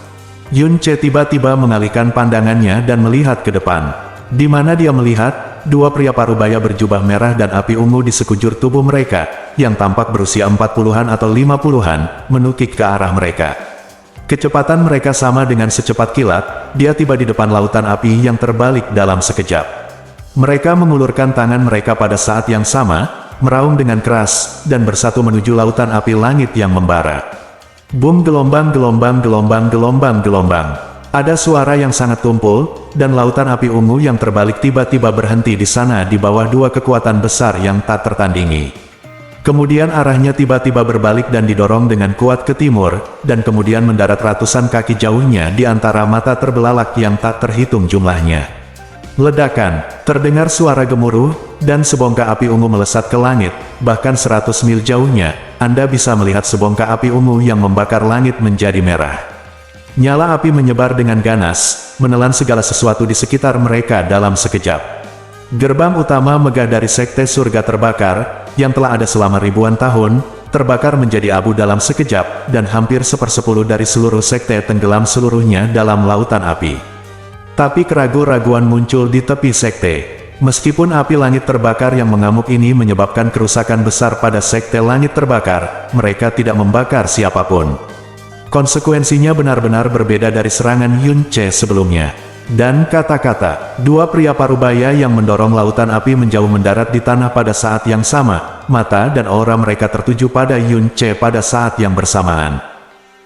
Yun Ce tiba-tiba mengalihkan pandangannya dan melihat ke depan. Di mana dia melihat, 2 pria parubaya berjubah merah dan api ungu di sekujur tubuh mereka, yang tampak berusia 40-an atau 50-an, menukik ke arah mereka. Kecepatan mereka sama dengan secepat kilat, dia tiba di depan lautan api yang terbalik dalam sekejap. Mereka mengulurkan tangan mereka pada saat yang sama, meraung dengan keras, dan bersatu menuju lautan api langit yang membara. Bum, gelombang. Ada suara yang sangat tumpul, dan lautan api ungu yang terbalik tiba-tiba berhenti di sana di bawah 2 kekuatan besar yang tak tertandingi. Kemudian arahnya tiba-tiba berbalik dan didorong dengan kuat ke timur, dan kemudian mendarat ratusan kaki jauhnya di antara mata terbelalak yang tak terhitung jumlahnya. Ledakan, terdengar suara gemuruh, dan sebongkah api ungu melesat ke langit, bahkan 100 mil jauhnya, Anda bisa melihat sebongkah api ungu yang membakar langit menjadi merah. Nyala api menyebar dengan ganas, menelan segala sesuatu di sekitar mereka dalam sekejap. Gerbang utama megah dari sekte surga terbakar, yang telah ada selama ribuan tahun, terbakar menjadi abu dalam sekejap, dan hampir 1/10 dari seluruh sekte tenggelam seluruhnya dalam lautan api. Tapi keraguan-raguan muncul di tepi sekte. Meskipun api langit terbakar yang mengamuk ini menyebabkan kerusakan besar pada sekte langit terbakar, mereka tidak membakar siapapun. Konsekuensinya benar-benar berbeda dari serangan Yun Ce sebelumnya. Dan kata-kata, 2 pria parubaya yang mendorong lautan api menjauh mendarat di tanah pada saat yang sama, mata dan aura mereka tertuju pada Yun Ce pada saat yang bersamaan.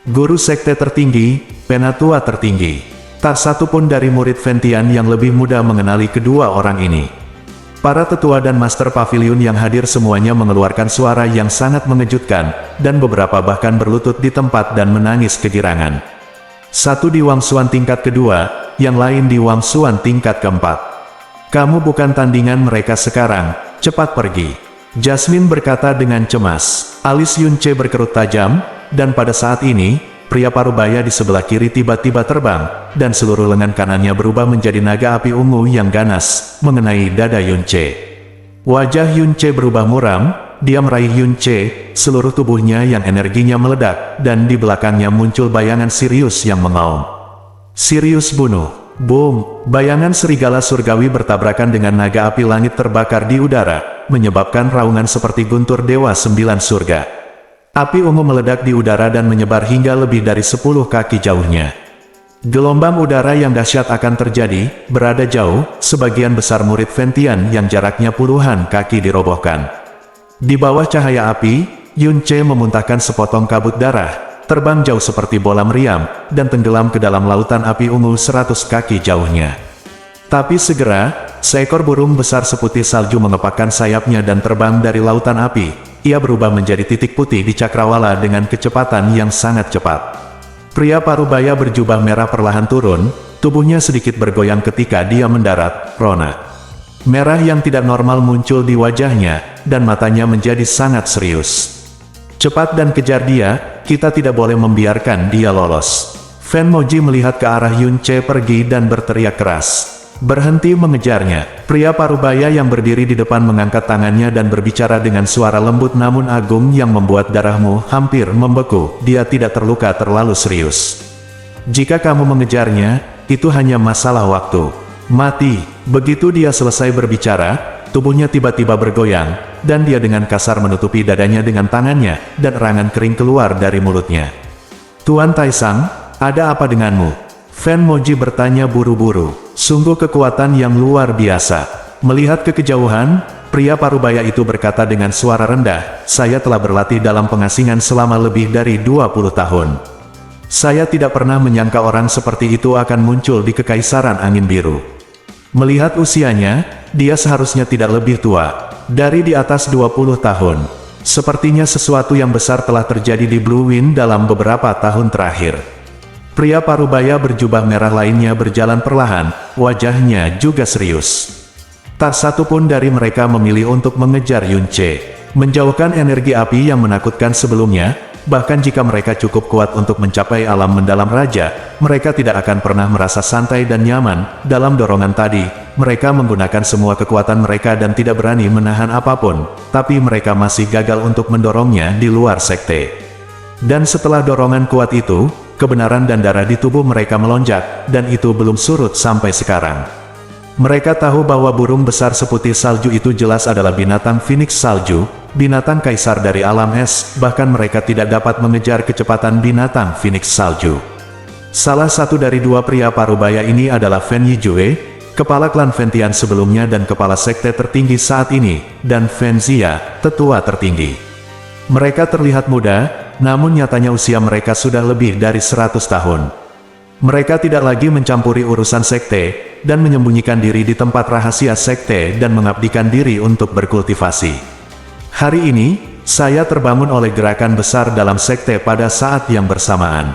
Guru sekte tertinggi, penatua tertinggi. Tak satu pun dari murid Fentian yang lebih muda mengenali kedua orang ini. Para tetua dan master pavilion yang hadir semuanya mengeluarkan suara yang sangat mengejutkan, dan beberapa bahkan berlutut di tempat dan menangis kegirangan. Satu di Wangsuan tingkat kedua, yang lain di Wangsuan tingkat keempat. Kamu bukan tandingan mereka sekarang, cepat pergi. Jasmine berkata dengan cemas. Alis Yunce berkerut tajam, dan pada saat ini, pria parubaya di sebelah kiri tiba-tiba terbang, dan seluruh lengan kanannya berubah menjadi naga api ungu yang ganas, mengenai dada Yunce. Wajah Yunce berubah muram, dia meraih Yunce, seluruh tubuhnya yang energinya meledak, dan di belakangnya muncul bayangan Sirius yang mengaum. Sirius bunuh. Boom! Bayangan serigala surgawi bertabrakan dengan naga api langit terbakar di udara, menyebabkan raungan seperti guntur dewa 9 surga. Api ungu meledak di udara dan menyebar hingga lebih dari 10 kaki jauhnya. Gelombang udara yang dahsyat akan terjadi, berada jauh, sebagian besar murid Ventian yang jaraknya puluhan kaki dirobohkan. Di bawah cahaya api, Yunce memuntahkan sepotong kabut darah, terbang jauh seperti bola meriam, dan tenggelam ke dalam lautan api ungu 100 kaki jauhnya. Tapi segera, seekor burung besar seputih salju mengepakkan sayapnya dan terbang dari lautan api. Ia berubah menjadi titik putih di cakrawala dengan kecepatan yang sangat cepat. Pria parubaya berjubah merah perlahan turun, tubuhnya sedikit bergoyang ketika dia mendarat. Rona merah yang tidak normal muncul di wajahnya, dan matanya menjadi sangat serius. Cepat dan kejar dia, kita tidak boleh membiarkan dia lolos. Fan Moji melihat ke arah Yunce pergi dan berteriak keras. Berhenti mengejarnya. Pria parubaya yang berdiri di depan mengangkat tangannya dan berbicara dengan suara lembut namun agung yang membuat darahmu hampir membeku. Dia tidak terluka terlalu serius. Jika kamu mengejarnya, itu hanya masalah waktu. Mati. Begitu dia selesai berbicara, tubuhnya tiba-tiba bergoyang, dan dia dengan kasar menutupi dadanya dengan tangannya, dan erangan kering keluar dari mulutnya. Tuan Taisang, ada apa denganmu? Fan Moji bertanya buru-buru. Sungguh kekuatan yang luar biasa. Melihat ke kejauhan, pria parubaya itu berkata dengan suara rendah, saya telah berlatih dalam pengasingan selama lebih dari 20 tahun. Saya tidak pernah menyangka orang seperti itu akan muncul di Kekaisaran Angin Biru. Melihat usianya, dia seharusnya tidak lebih tua, dari di atas 20 tahun. Sepertinya sesuatu yang besar telah terjadi di Blue Wind dalam beberapa tahun terakhir. Pria parubaya berjubah merah lainnya berjalan perlahan, wajahnya juga serius. Tak satu pun dari mereka memilih untuk mengejar Yunce. Menjauhkan energi api yang menakutkan sebelumnya, bahkan jika mereka cukup kuat untuk mencapai alam mendalam raja, mereka tidak akan pernah merasa santai dan nyaman. Dalam dorongan tadi, mereka menggunakan semua kekuatan mereka dan tidak berani menahan apapun, tapi mereka masih gagal untuk mendorongnya di luar sekte. Dan setelah dorongan kuat itu, kebenaran dan darah di tubuh mereka melonjak, dan itu belum surut sampai sekarang. Mereka tahu bahwa burung besar seputih salju itu jelas adalah binatang Phoenix salju, binatang kaisar dari alam es, bahkan mereka tidak dapat mengejar kecepatan binatang Phoenix salju. Salah satu dari dua pria parubaya ini adalah Fen Yijue, kepala klan Ventian sebelumnya dan kepala sekte tertinggi saat ini, dan Fen Zia, tetua tertinggi. Mereka terlihat muda, namun nyatanya usia mereka sudah lebih dari 100 tahun. Mereka tidak lagi mencampuri urusan sekte, dan menyembunyikan diri di tempat rahasia sekte dan mengabdikan diri untuk berkultivasi. Hari ini, saya terbangun oleh gerakan besar dalam sekte pada saat yang bersamaan.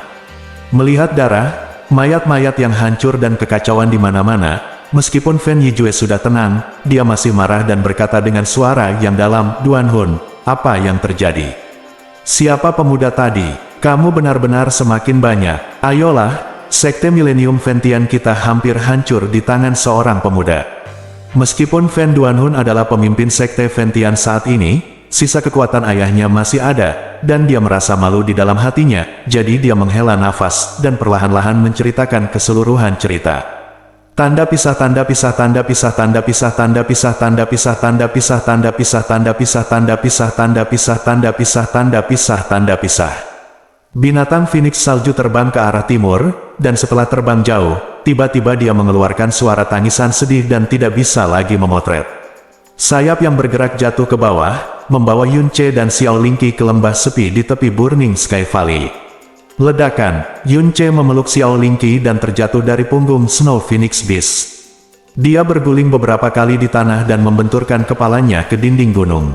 Melihat darah, mayat-mayat yang hancur dan kekacauan di mana-mana, meskipun Fen Yijue sudah tenang, dia masih marah dan berkata dengan suara yang dalam, Duan Hun, apa yang terjadi? Siapa pemuda tadi? Kamu benar-benar semakin banyak. Ayolah, sekte Millennium Ventian kita hampir hancur di tangan seorang pemuda. Meskipun Fen Duanhun adalah pemimpin sekte Ventian saat ini, sisa kekuatan ayahnya masih ada, dan dia merasa malu di dalam hatinya, jadi dia menghela nafas, dan perlahan-lahan menceritakan keseluruhan cerita. Tanda pisah, tanda pisah, tanda pisah, tanda pisah, tanda pisah, tanda pisah, tanda pisah, tanda pisah, tanda pisah, tanda pisah, tanda pisah, tanda pisah, tanda pisah, tanda pisah. Binatang Phoenix salju terbang ke arah timur, dan setelah terbang jauh, tiba-tiba dia mengeluarkan suara tangisan sedih dan tidak bisa lagi memotret. Sayap yang bergerak jatuh ke bawah, membawa Yunce dan Xiao Lingqi ke lembah sepi di tepi Burning Sky Valley. Ledakan, Yunce memeluk Xiao Lingqi dan terjatuh dari punggung Snow Phoenix Beast. Dia berguling beberapa kali di tanah dan membenturkan kepalanya ke dinding gunung.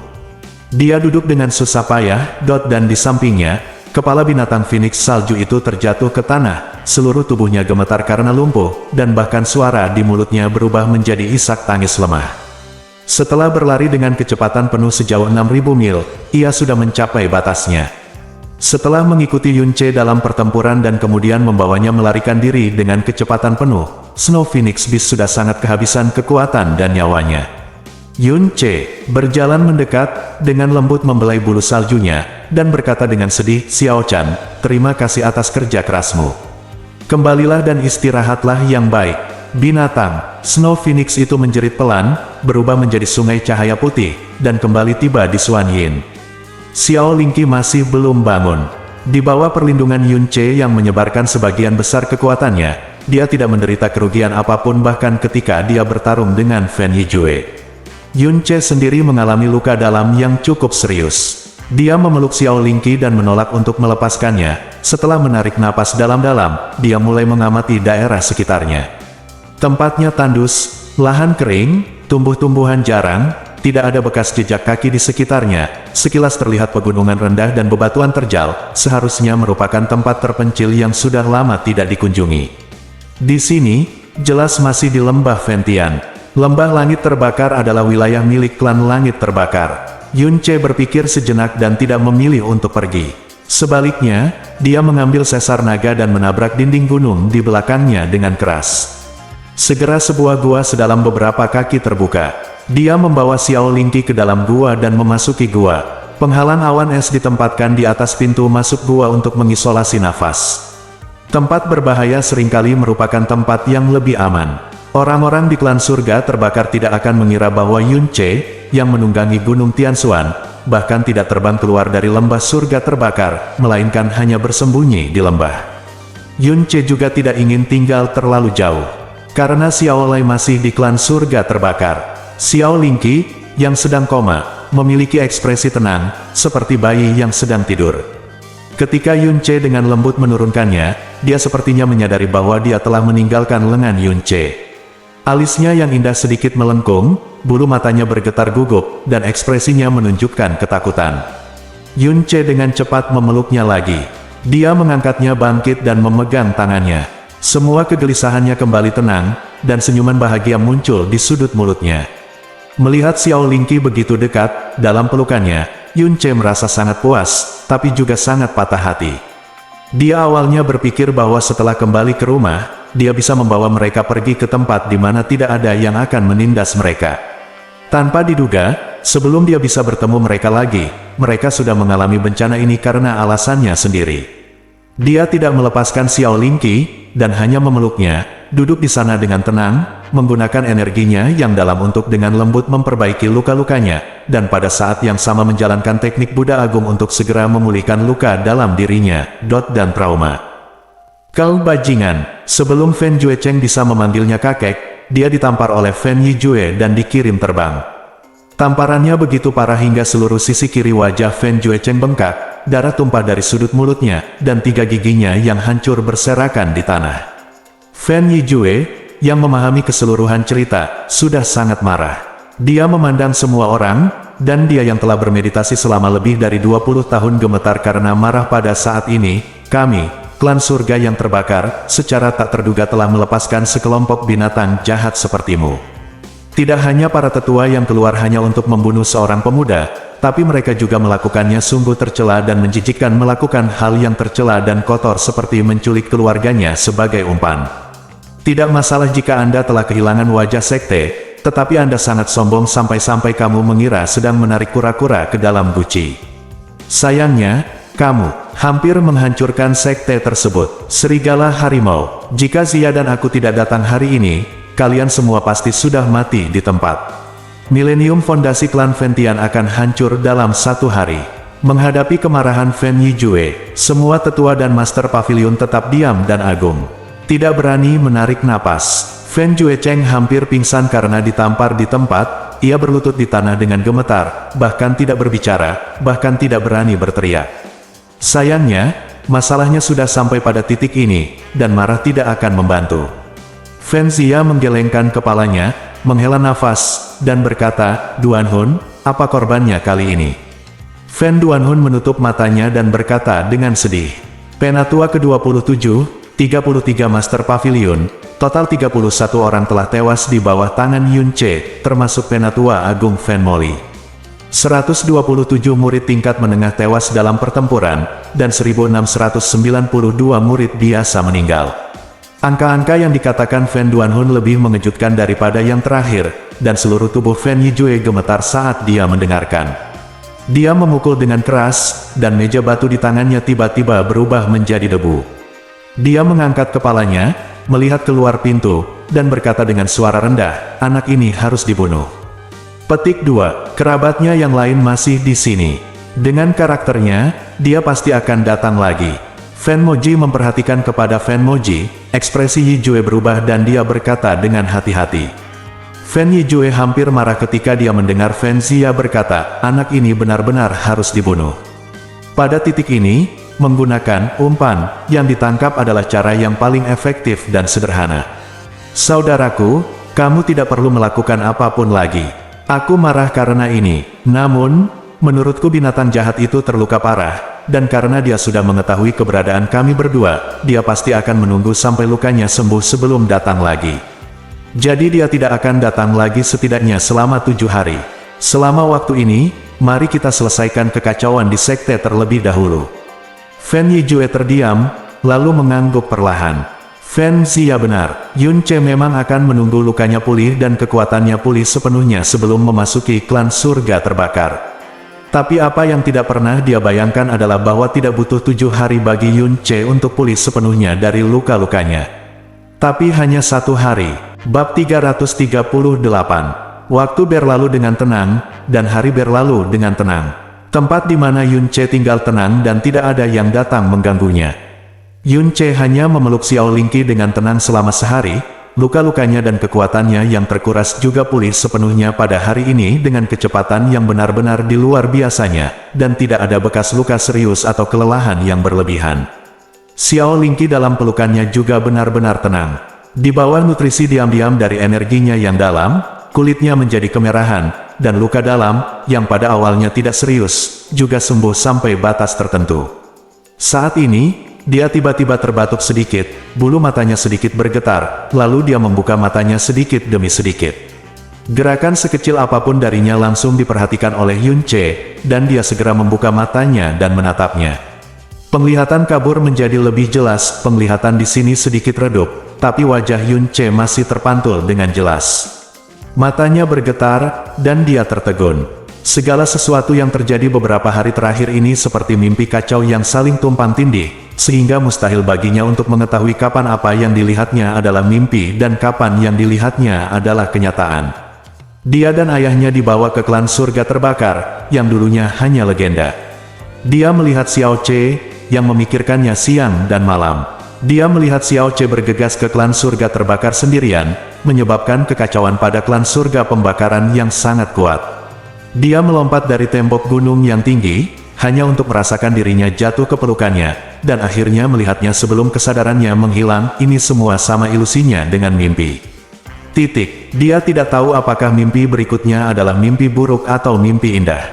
Dia duduk dengan susah payah, dan di sampingnya, kepala binatang Phoenix salju itu terjatuh ke tanah, seluruh tubuhnya gemetar karena lumpuh, dan bahkan suara di mulutnya berubah menjadi isak tangis lemah. Setelah berlari dengan kecepatan penuh sejauh 6.000 mil, ia sudah mencapai batasnya. Setelah mengikuti Yunce dalam pertempuran dan kemudian membawanya melarikan diri dengan kecepatan penuh, Snow Phoenix Beast sudah sangat kehabisan kekuatan dan nyawanya. Yunce berjalan mendekat, dengan lembut membelai bulu saljunya, dan berkata dengan sedih, "Xiao Chan, terima kasih atas kerja kerasmu. Kembalilah dan istirahatlah yang baik." Binatang Snow Phoenix itu menjerit pelan, berubah menjadi sungai cahaya putih, dan kembali tiba di Xuanyin. Xiao Lingqi masih belum bangun. Di bawah perlindungan Yunce yang menyebarkan sebagian besar kekuatannya, dia tidak menderita kerugian apapun bahkan ketika dia bertarung dengan Fen Yijue. Yunce sendiri mengalami luka dalam yang cukup serius. Dia memeluk Xiao Lingqi dan menolak untuk melepaskannya. Setelah menarik napas dalam-dalam, dia mulai mengamati daerah sekitarnya. Tempatnya tandus, lahan kering, tumbuh-tumbuhan jarang, tidak ada bekas jejak kaki di sekitarnya. Sekilas terlihat pegunungan rendah dan bebatuan terjal, seharusnya merupakan tempat terpencil yang sudah lama tidak dikunjungi. Di sini, jelas masih di lembah Ventian. Lembah Langit Terbakar adalah wilayah milik klan Langit Terbakar. Yunce berpikir sejenak dan tidak memilih untuk pergi. Sebaliknya, dia mengambil sesar naga dan menabrak dinding gunung di belakangnya dengan keras. Segera sebuah gua sedalam beberapa kaki terbuka. Dia membawa Xiao Lingqi ke dalam gua dan memasuki gua. Penghalang awan es ditempatkan di atas pintu masuk gua untuk mengisolasi nafas. Tempat berbahaya seringkali merupakan tempat yang lebih aman. Orang-orang di klan surga terbakar tidak akan mengira bahwa Yunce, yang menunggangi gunung Tianshuan, bahkan tidak terbang keluar dari lembah surga terbakar, melainkan hanya bersembunyi di lembah. Yunce juga tidak ingin tinggal terlalu jauh. Karena Xiao Lai masih di klan surga terbakar. Xiao Lingqi, yang sedang koma, memiliki ekspresi tenang, seperti bayi yang sedang tidur. Ketika Yunce dengan lembut menurunkannya, dia sepertinya menyadari bahwa dia telah meninggalkan lengan Yunce. Alisnya yang indah sedikit melengkung, bulu matanya bergetar gugup, dan ekspresinya menunjukkan ketakutan. Yunce dengan cepat memeluknya lagi. Dia mengangkatnya bangkit dan memegang tangannya. Semua kegelisahannya kembali tenang, dan senyuman bahagia muncul di sudut mulutnya. Melihat Xiao Lingqi begitu dekat, dalam pelukannya, Yunce merasa sangat puas, tapi juga sangat patah hati. Dia awalnya berpikir bahwa setelah kembali ke rumah, dia bisa membawa mereka pergi ke tempat di mana tidak ada yang akan menindas mereka. Tanpa diduga, sebelum dia bisa bertemu mereka lagi, mereka sudah mengalami bencana ini karena alasannya sendiri. Dia tidak melepaskan Xiao Lingqi, dan hanya memeluknya, duduk di sana dengan tenang, menggunakan energinya yang dalam untuk dengan lembut memperbaiki luka-lukanya, dan pada saat yang sama menjalankan teknik Buddha Agung untuk segera memulihkan luka dalam dirinya, dan trauma. Kau bajingan, sebelum Fen Juecheng bisa memanggilnya kakek, dia ditampar oleh Fen Yijue dan dikirim terbang. Tamparannya begitu parah hingga seluruh sisi kiri wajah Fen Juecheng bengkak, darah tumpah dari sudut mulutnya, dan 3 giginya yang hancur berserakan di tanah. Fen Yijue, yang memahami keseluruhan cerita, sudah sangat marah. Dia memandang semua orang, dan dia yang telah bermeditasi selama lebih dari 20 tahun gemetar karena marah pada saat ini. Kami, klan surga yang terbakar, secara tak terduga telah melepaskan sekelompok binatang jahat sepertimu. Tidak hanya para tetua yang keluar hanya untuk membunuh seorang pemuda, tapi mereka juga melakukannya sungguh tercela dan menjijikkan, melakukan hal yang tercela dan kotor seperti menculik keluarganya sebagai umpan. Tidak masalah jika Anda telah kehilangan wajah sekte, tetapi Anda sangat sombong sampai-sampai kamu mengira sedang menarik kura-kura ke dalam guci. Sayangnya, kamu hampir menghancurkan sekte tersebut. Serigala harimau, jika Zia dan aku tidak datang hari ini, kalian semua pasti sudah mati di tempat. Millennium Fondasi Klan Ventian akan hancur dalam 1 hari. Menghadapi kemarahan Fen Yijue, semua tetua dan master pavilion tetap diam dan agung. Tidak berani menarik napas. Fen Juecheng hampir pingsan karena ditampar di tempat. Ia berlutut di tanah dengan gemetar, bahkan tidak berbicara, bahkan tidak berani berteriak. Sayangnya, masalahnya sudah sampai pada titik ini, dan marah tidak akan membantu. Fan Zia menggelengkan kepalanya, menghela nafas, dan berkata, "Duan Hun, apa korbannya kali ini?" Fan Duan Hun menutup matanya dan berkata dengan sedih, "Penatua ke-27, 33 Master Pavilion, total 31 orang telah tewas di bawah tangan Yun Ce, termasuk Penatua Agung Fan Moli. 127 murid tingkat menengah tewas dalam pertempuran, dan 1692 murid biasa meninggal." Angka-angka yang dikatakan Fan Duan-hun lebih mengejutkan daripada yang terakhir, dan seluruh tubuh Fan Yijue gemetar saat dia mendengarkan. Dia memukul dengan keras, dan meja batu di tangannya tiba-tiba berubah menjadi debu. Dia mengangkat kepalanya, melihat keluar pintu, dan berkata dengan suara rendah, "Anak ini harus dibunuh." Petik 2. Kerabatnya yang lain masih di sini. Dengan karakternya, dia pasti akan datang lagi. Fan Moji memperhatikan kepada Fan Moji, ekspresi Yijue berubah dan dia berkata dengan hati-hati. Fan Yijue hampir marah ketika dia mendengar Fan Zia berkata, "Anak ini benar-benar harus dibunuh." Pada titik ini, menggunakan umpan yang ditangkap adalah cara yang paling efektif dan sederhana. "Saudaraku, kamu tidak perlu melakukan apapun lagi. Aku marah karena ini. Namun, menurutku binatang jahat itu terluka parah. Dan karena dia sudah mengetahui keberadaan kami berdua, dia pasti akan menunggu sampai lukanya sembuh sebelum datang lagi. Jadi dia tidak akan datang lagi setidaknya selama 7 hari. Selama waktu ini, mari kita selesaikan kekacauan di sekte terlebih dahulu." Fan Yijue terdiam, lalu mengangguk perlahan. Fan Zia benar, Yun Ce memang akan menunggu lukanya pulih dan kekuatannya pulih sepenuhnya sebelum memasuki klan surga terbakar. Tapi apa yang tidak pernah dia bayangkan adalah bahwa tidak butuh 7 hari bagi Yun Ce untuk pulih sepenuhnya dari luka-lukanya. Tapi hanya 1 hari. Bab 338. Waktu berlalu dengan tenang, dan hari berlalu dengan tenang. Tempat di mana Yun Ce tinggal tenang dan tidak ada yang datang mengganggunya. Yun Ce hanya memeluk Xiao Lingqi dengan tenang selama sehari. Luka-lukanya dan kekuatannya yang terkuras juga pulih sepenuhnya pada hari ini dengan kecepatan yang benar-benar di luar biasanya, dan tidak ada bekas luka serius atau kelelahan yang berlebihan. Xiao Lingqi dalam pelukannya juga benar-benar tenang. Di bawah nutrisi diam-diam dari energinya yang dalam, kulitnya menjadi kemerahan, dan luka dalam, yang pada awalnya tidak serius, juga sembuh sampai batas tertentu. Saat ini, dia tiba-tiba terbatuk sedikit, bulu matanya sedikit bergetar, lalu dia membuka matanya sedikit demi sedikit. Gerakan sekecil apapun darinya langsung diperhatikan oleh Yun Ce, dan dia segera membuka matanya dan menatapnya. Penglihatan kabur menjadi lebih jelas, penglihatan di sini sedikit redup, tapi wajah Yun Ce masih terpantul dengan jelas. Matanya bergetar, dan dia tertegun. Segala sesuatu yang terjadi beberapa hari terakhir ini seperti mimpi kacau yang saling tumpang tindih, sehingga mustahil baginya untuk mengetahui kapan apa yang dilihatnya adalah mimpi dan kapan yang dilihatnya adalah kenyataan. Dia dan ayahnya dibawa ke klan surga terbakar, yang dulunya hanya legenda. Dia melihat Xiao Ce, yang memikirkannya siang dan malam. Dia melihat Xiao Ce bergegas ke klan surga terbakar sendirian, menyebabkan kekacauan pada klan surga pembakaran yang sangat kuat. Dia melompat dari tembok gunung yang tinggi, hanya untuk merasakan dirinya jatuh ke pelukannya, dan akhirnya melihatnya sebelum kesadarannya menghilang. Ini semua sama ilusinya dengan mimpi. Dia tidak tahu apakah mimpi berikutnya adalah mimpi buruk atau mimpi indah.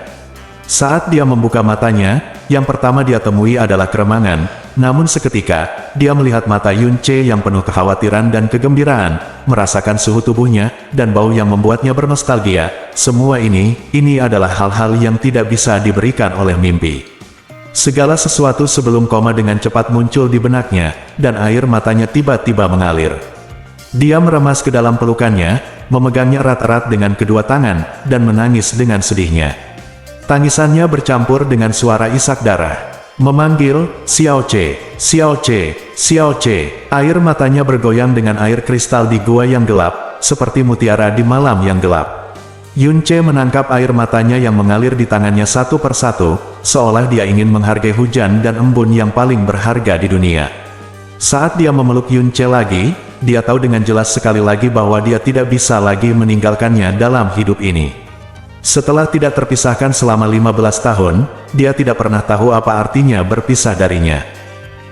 Saat dia membuka matanya, yang pertama dia temui adalah keremangan, namun seketika, dia melihat mata Yun Ce yang penuh kekhawatiran dan kegembiraan, merasakan suhu tubuhnya, dan bau yang membuatnya bernostalgia. Semua ini adalah hal-hal yang tidak bisa diberikan oleh mimpi. Segala sesuatu sebelum koma dengan cepat muncul di benaknya, dan air matanya tiba-tiba mengalir. Dia meremas ke dalam pelukannya, memegangnya erat-erat dengan kedua tangan, dan menangis dengan sedihnya. Tangisannya bercampur dengan suara isak darah. Memanggil, "Xiao Ce, Xiao Ce, Xiao Ce." Air matanya bergoyang dengan air kristal di gua yang gelap, seperti mutiara di malam yang gelap. Yun Ce menangkap air matanya yang mengalir di tangannya satu persatu, seolah dia ingin menghargai hujan dan embun yang paling berharga di dunia. Saat dia memeluk Yun Ce lagi, dia tahu dengan jelas sekali lagi bahwa dia tidak bisa lagi meninggalkannya dalam hidup ini. Setelah tidak terpisahkan selama 15 tahun, dia tidak pernah tahu apa artinya berpisah darinya.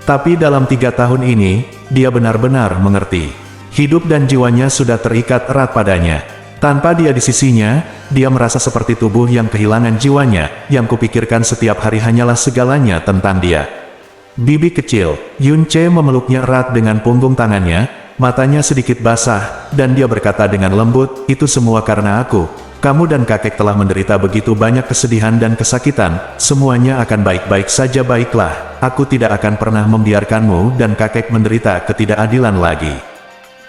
Tapi dalam 3 tahun ini, dia benar-benar mengerti. Hidup dan jiwanya sudah terikat erat padanya. Tanpa dia di sisinya, dia merasa seperti tubuh yang kehilangan jiwanya, yang kupikirkan setiap hari hanyalah segalanya tentang dia. Bibi kecil, Yun Che memeluknya erat dengan punggung tangannya, matanya sedikit basah, dan dia berkata dengan lembut, itu semua karena aku. Kamu dan kakek telah menderita begitu banyak kesedihan dan kesakitan, semuanya akan baik-baik saja. Baiklah, aku tidak akan pernah membiarkanmu dan kakek menderita ketidakadilan lagi.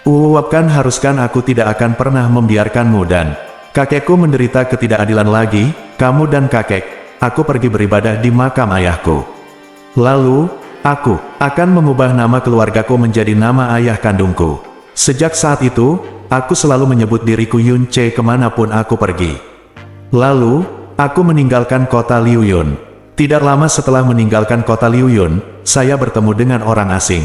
Uapkan haruskan aku tidak akan pernah membiarkanmu dan kakekku menderita ketidakadilan lagi, kamu dan kakek, aku pergi beribadah di makam ayahku. Lalu, aku akan mengubah nama keluargaku menjadi nama ayah kandungku. Sejak saat itu, aku selalu menyebut diriku Yun Che kemanapun aku pergi. Lalu, aku meninggalkan kota Liuyun. Tidak lama setelah meninggalkan kota Liuyun, saya bertemu dengan orang asing.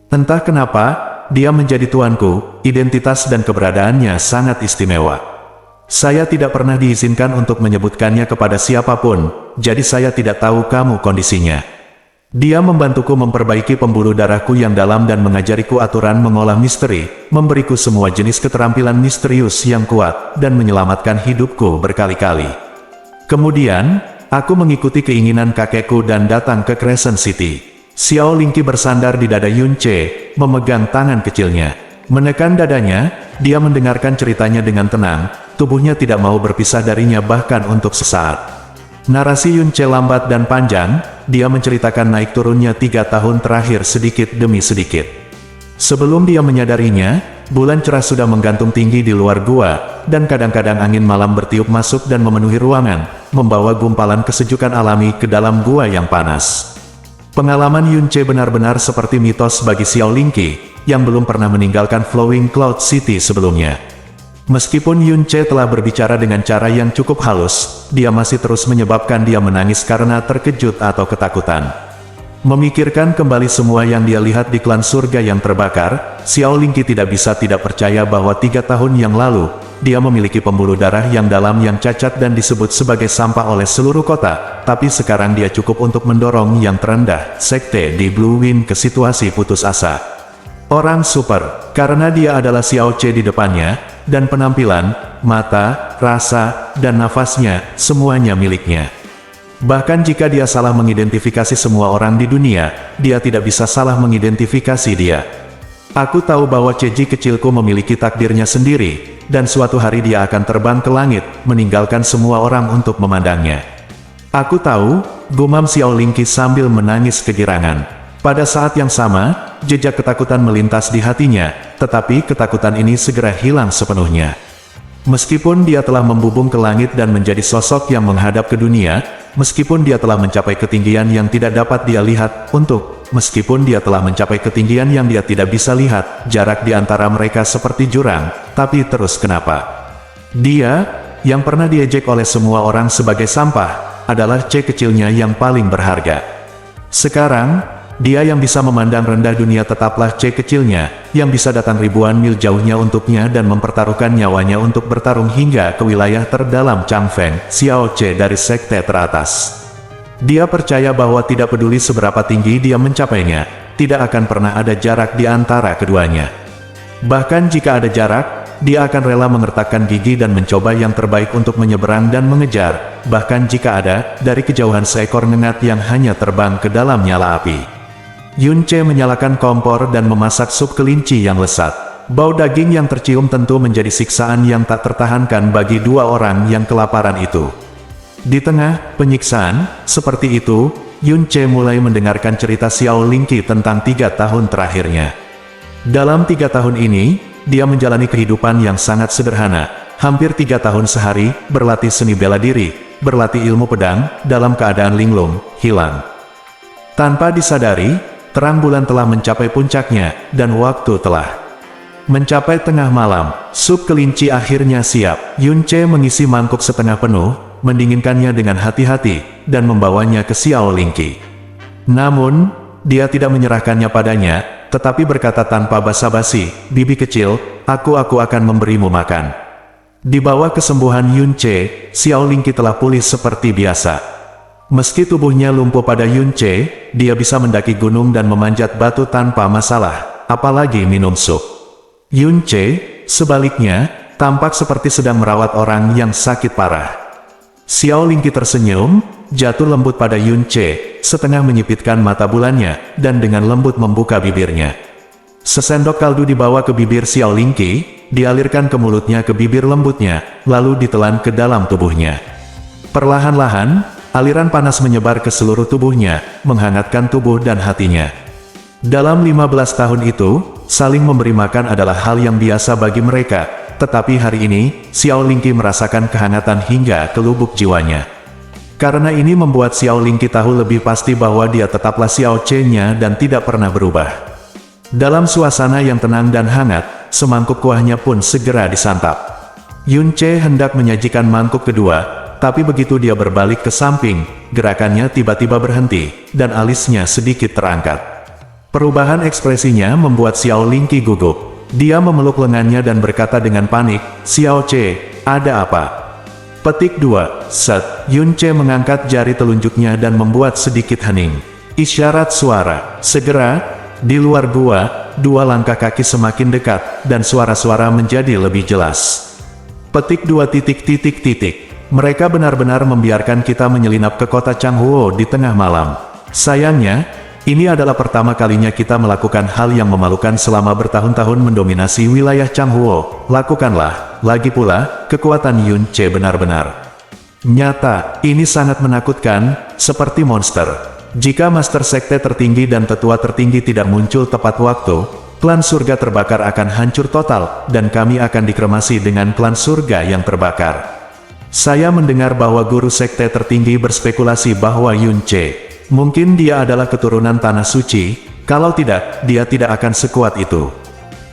Entah kenapa, dia menjadi tuanku, identitas dan keberadaannya sangat istimewa. Saya tidak pernah diizinkan untuk menyebutkannya kepada siapapun, jadi saya tidak tahu kamu kondisinya. Dia membantuku memperbaiki pembuluh darahku yang dalam dan mengajariku aturan mengolah misteri, memberiku semua jenis keterampilan misterius yang kuat, dan menyelamatkan hidupku berkali-kali. Kemudian, aku mengikuti keinginan kakekku dan datang ke Crescent City. Xiao Lingqi bersandar di dada Yun Che, memegang tangan kecilnya. Menekan dadanya, dia mendengarkan ceritanya dengan tenang, tubuhnya tidak mau berpisah darinya bahkan untuk sesaat. Narasi Yun Che lambat dan panjang, dia menceritakan naik turunnya 3 tahun terakhir sedikit demi sedikit. Sebelum dia menyadarinya, bulan cerah sudah menggantung tinggi di luar gua, dan kadang-kadang angin malam bertiup masuk dan memenuhi ruangan, membawa gumpalan kesejukan alami ke dalam gua yang panas. Pengalaman Yun Che benar-benar seperti mitos bagi Xiao Lingqi, yang belum pernah meninggalkan Flowing Cloud City sebelumnya. Meskipun Yun Che telah berbicara dengan cara yang cukup halus, dia masih terus menyebabkan dia menangis karena terkejut atau ketakutan. Memikirkan kembali semua yang dia lihat di klan surga yang terbakar, Xiao Lingqi tidak bisa tidak percaya bahwa 3 tahun yang lalu, dia memiliki pembuluh darah yang dalam yang cacat dan disebut sebagai sampah oleh seluruh kota, tapi sekarang dia cukup untuk mendorong yang terendah, sekte di Blue Wind ke situasi putus asa. Orang super, karena dia adalah Xiao Che di depannya, dan penampilan, mata, rasa, dan nafasnya, semuanya miliknya. Bahkan jika dia salah mengidentifikasi semua orang di dunia, dia tidak bisa salah mengidentifikasi dia. Aku tahu bahwa Ceji kecilku memiliki takdirnya sendiri, dan suatu hari dia akan terbang ke langit, meninggalkan semua orang untuk memandangnya. Aku tahu, gumam Xiao Lingqi sambil menangis kegirangan. Pada saat yang sama, jejak ketakutan melintas di hatinya, tetapi ketakutan ini segera hilang sepenuhnya. Meskipun dia telah membubung ke langit dan menjadi sosok yang menghadap ke dunia, meskipun dia telah mencapai ketinggian yang tidak dapat dia lihat, meskipun dia telah mencapai ketinggian yang dia tidak bisa lihat, jarak di antara mereka seperti jurang, tapi terus kenapa? Dia, yang pernah diejek oleh semua orang sebagai sampah, adalah C kecilnya yang paling berharga. Sekarang, dia yang bisa memandang rendah dunia tetaplah C kecilnya, yang bisa datang ribuan mil jauhnya untuknya dan mempertaruhkan nyawanya untuk bertarung hingga ke wilayah terdalam Changfeng, Xiao Che dari sekte teratas. Dia percaya bahwa tidak peduli seberapa tinggi dia mencapainya, tidak akan pernah ada jarak di antara keduanya. Bahkan jika ada jarak, dia akan rela mengertakkan gigi dan mencoba yang terbaik untuk menyeberang dan mengejar, bahkan jika ada, dari kejauhan seekor ngengat yang hanya terbang ke dalam nyala api. Yun Che menyalakan kompor dan memasak sup kelinci yang lezat. Bau daging yang tercium tentu menjadi siksaan yang tak tertahankan bagi dua orang yang kelaparan itu. Di tengah penyiksaan seperti itu, Yun Che mulai mendengarkan cerita Xiao Lingqi tentang 3 tahun terakhirnya. Dalam 3 tahun ini, dia menjalani kehidupan yang sangat sederhana, hampir 3 tahun sehari, berlatih seni bela diri, berlatih ilmu pedang, dalam keadaan linglung, hilang. Tanpa disadari, terang bulan telah mencapai puncaknya, dan waktu telah mencapai tengah malam. Sup kelinci akhirnya siap. Yun Che mengisi mangkuk setengah penuh, mendinginkannya dengan hati-hati, dan membawanya ke Xiao Lingqi. Namun, dia tidak menyerahkannya padanya, tetapi berkata tanpa basa-basi, "Bibi kecil, aku akan memberimu makan." Di bawah kesembuhan Yun Che, Xiao Lingqi telah pulih seperti biasa. Meski tubuhnya lumpuh pada Yun Che, dia bisa mendaki gunung dan memanjat batu tanpa masalah, apalagi minum sup. Yun Che, sebaliknya, tampak seperti sedang merawat orang yang sakit parah. Xiao Lingqi tersenyum, jatuh lembut pada Yun Che, setengah menyipitkan mata bulannya, dan dengan lembut membuka bibirnya. Sesendok kaldu dibawa ke bibir Xiao Lingqi, dialirkan ke mulutnya ke bibir lembutnya, lalu ditelan ke dalam tubuhnya. Perlahan-lahan, aliran panas menyebar ke seluruh tubuhnya, menghangatkan tubuh dan hatinya. Dalam 15 tahun itu, saling memberi makan adalah hal yang biasa bagi mereka, tetapi hari ini, Xiao Lingqi merasakan kehangatan hingga ke lubuk jiwanya. Karena ini membuat Xiao Lingqi tahu lebih pasti bahwa dia tetaplah Xiao Che-nya dan tidak pernah berubah. Dalam suasana yang tenang dan hangat, semangkuk kuahnya pun segera disantap. Yun Che hendak menyajikan mangkuk kedua, tapi begitu dia berbalik ke samping, gerakannya tiba-tiba berhenti, dan alisnya sedikit terangkat. Perubahan ekspresinya membuat Xiao Lingqi gugup. Dia memeluk lengannya dan berkata dengan panik, "Xiao Che, ada apa?" Petik 2. Set. Yun Che mengangkat jari telunjuknya dan membuat sedikit hening. Isyarat suara. Segera, di luar gua, 2 langkah kaki semakin dekat, dan suara-suara menjadi lebih jelas. Petik 2. Mereka benar-benar membiarkan kita menyelinap ke kota Changhuo di tengah malam. Sayangnya, ini adalah pertama kalinya kita melakukan hal yang memalukan selama bertahun-tahun mendominasi wilayah Changhuo. Lakukanlah. Lagi pula, kekuatan Yun Che benar-benar nyata. Ini sangat menakutkan, seperti monster. Jika Master Sekte tertinggi dan tetua tertinggi tidak muncul tepat waktu, klan surga terbakar akan hancur total, dan kami akan dikremasi dengan klan surga yang terbakar. Saya mendengar bahwa guru sekte tertinggi berspekulasi bahwa Yun Che, mungkin dia adalah keturunan Tanah Suci, kalau tidak, dia tidak akan sekuat itu.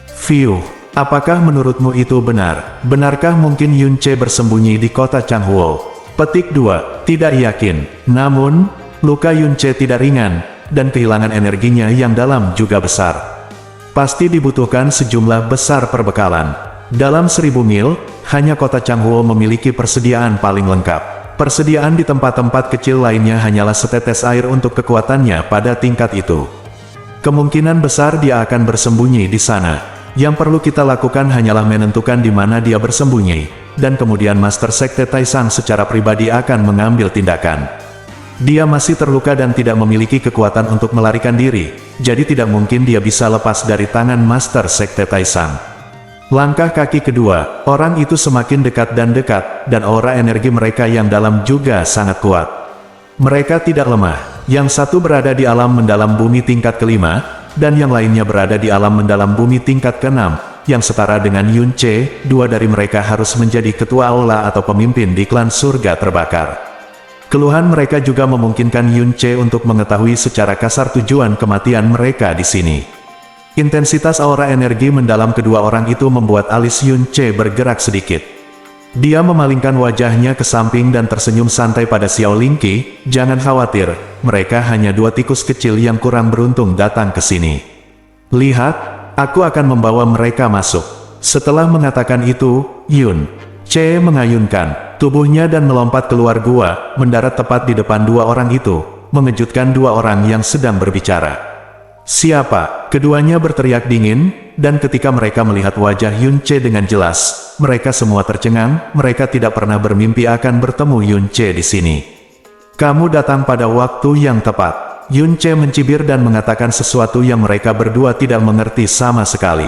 Fiu, apakah menurutmu itu benar? Benarkah mungkin Yun Che bersembunyi di kota Changhuo? Petik 2. Tidak yakin. Namun, luka Yun Che tidak ringan, dan kehilangan energinya yang dalam juga besar. Pasti dibutuhkan sejumlah besar perbekalan. Dalam 1000 mil, hanya kota Changhuo memiliki persediaan paling lengkap. Persediaan di tempat-tempat kecil lainnya hanyalah setetes air untuk kekuatannya pada tingkat itu. Kemungkinan besar dia akan bersembunyi di sana. Yang perlu kita lakukan hanyalah menentukan di mana dia bersembunyi, dan kemudian Master Sekte Taisang secara pribadi akan mengambil tindakan. Dia masih terluka dan tidak memiliki kekuatan untuk melarikan diri, jadi tidak mungkin dia bisa lepas dari tangan Master Sekte Taisang. Langkah kaki kedua, orang itu semakin dekat, dan aura energi mereka yang dalam juga sangat kuat. Mereka tidak lemah, yang satu berada di alam mendalam bumi tingkat kelima, dan yang lainnya berada di alam mendalam bumi tingkat keenam, yang setara dengan Yun Che. 2 dari mereka harus menjadi ketua aula atau pemimpin di klan surga terbakar. Keluhan mereka juga memungkinkan Yun Che untuk mengetahui secara kasar tujuan kematian mereka di sini. Intensitas aura energi mendalam kedua orang itu membuat alis Yun Che bergerak sedikit. Dia memalingkan wajahnya ke samping dan tersenyum santai pada Xiao Lingqi. Jangan khawatir, mereka hanya 2 tikus kecil yang kurang beruntung datang ke sini. Lihat, aku akan membawa mereka masuk. Setelah mengatakan itu, Yun Che mengayunkan tubuhnya dan melompat keluar gua, mendarat tepat di depan 2 orang itu, mengejutkan 2 orang yang sedang berbicara. Siapa? Keduanya berteriak dingin, dan ketika mereka melihat wajah Yun Che dengan jelas, mereka semua tercengang. Mereka tidak pernah bermimpi akan bertemu Yun Che di sini. Kamu datang pada waktu yang tepat. Yun Che mencibir dan mengatakan sesuatu yang mereka berdua tidak mengerti sama sekali.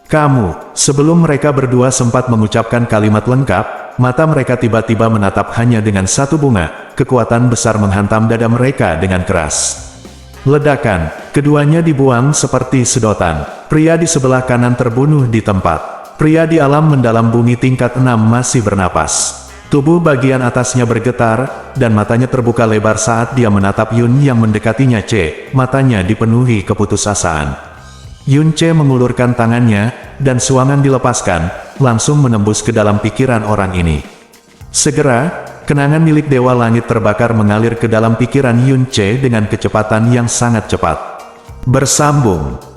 Kamu, sebelum mereka berdua sempat mengucapkan kalimat lengkap, mata mereka tiba-tiba menatap hanya dengan 1 bunga. Kekuatan besar menghantam dada mereka dengan keras. Ledakan, keduanya dibuang seperti sedotan. Pria di sebelah kanan terbunuh di tempat. Pria di alam mendalam bumi tingkat 6 masih bernapas. Tubuh bagian atasnya bergetar, dan matanya terbuka lebar saat dia menatap Yun yang mendekatinya. Matanya dipenuhi keputusasaan. Yun Che mengulurkan tangannya, dan suangan dilepaskan, langsung menembus ke dalam pikiran orang ini. Segera, kenangan milik Dewa Langit terbakar mengalir ke dalam pikiran Yun Che dengan kecepatan yang sangat cepat. Bersambung.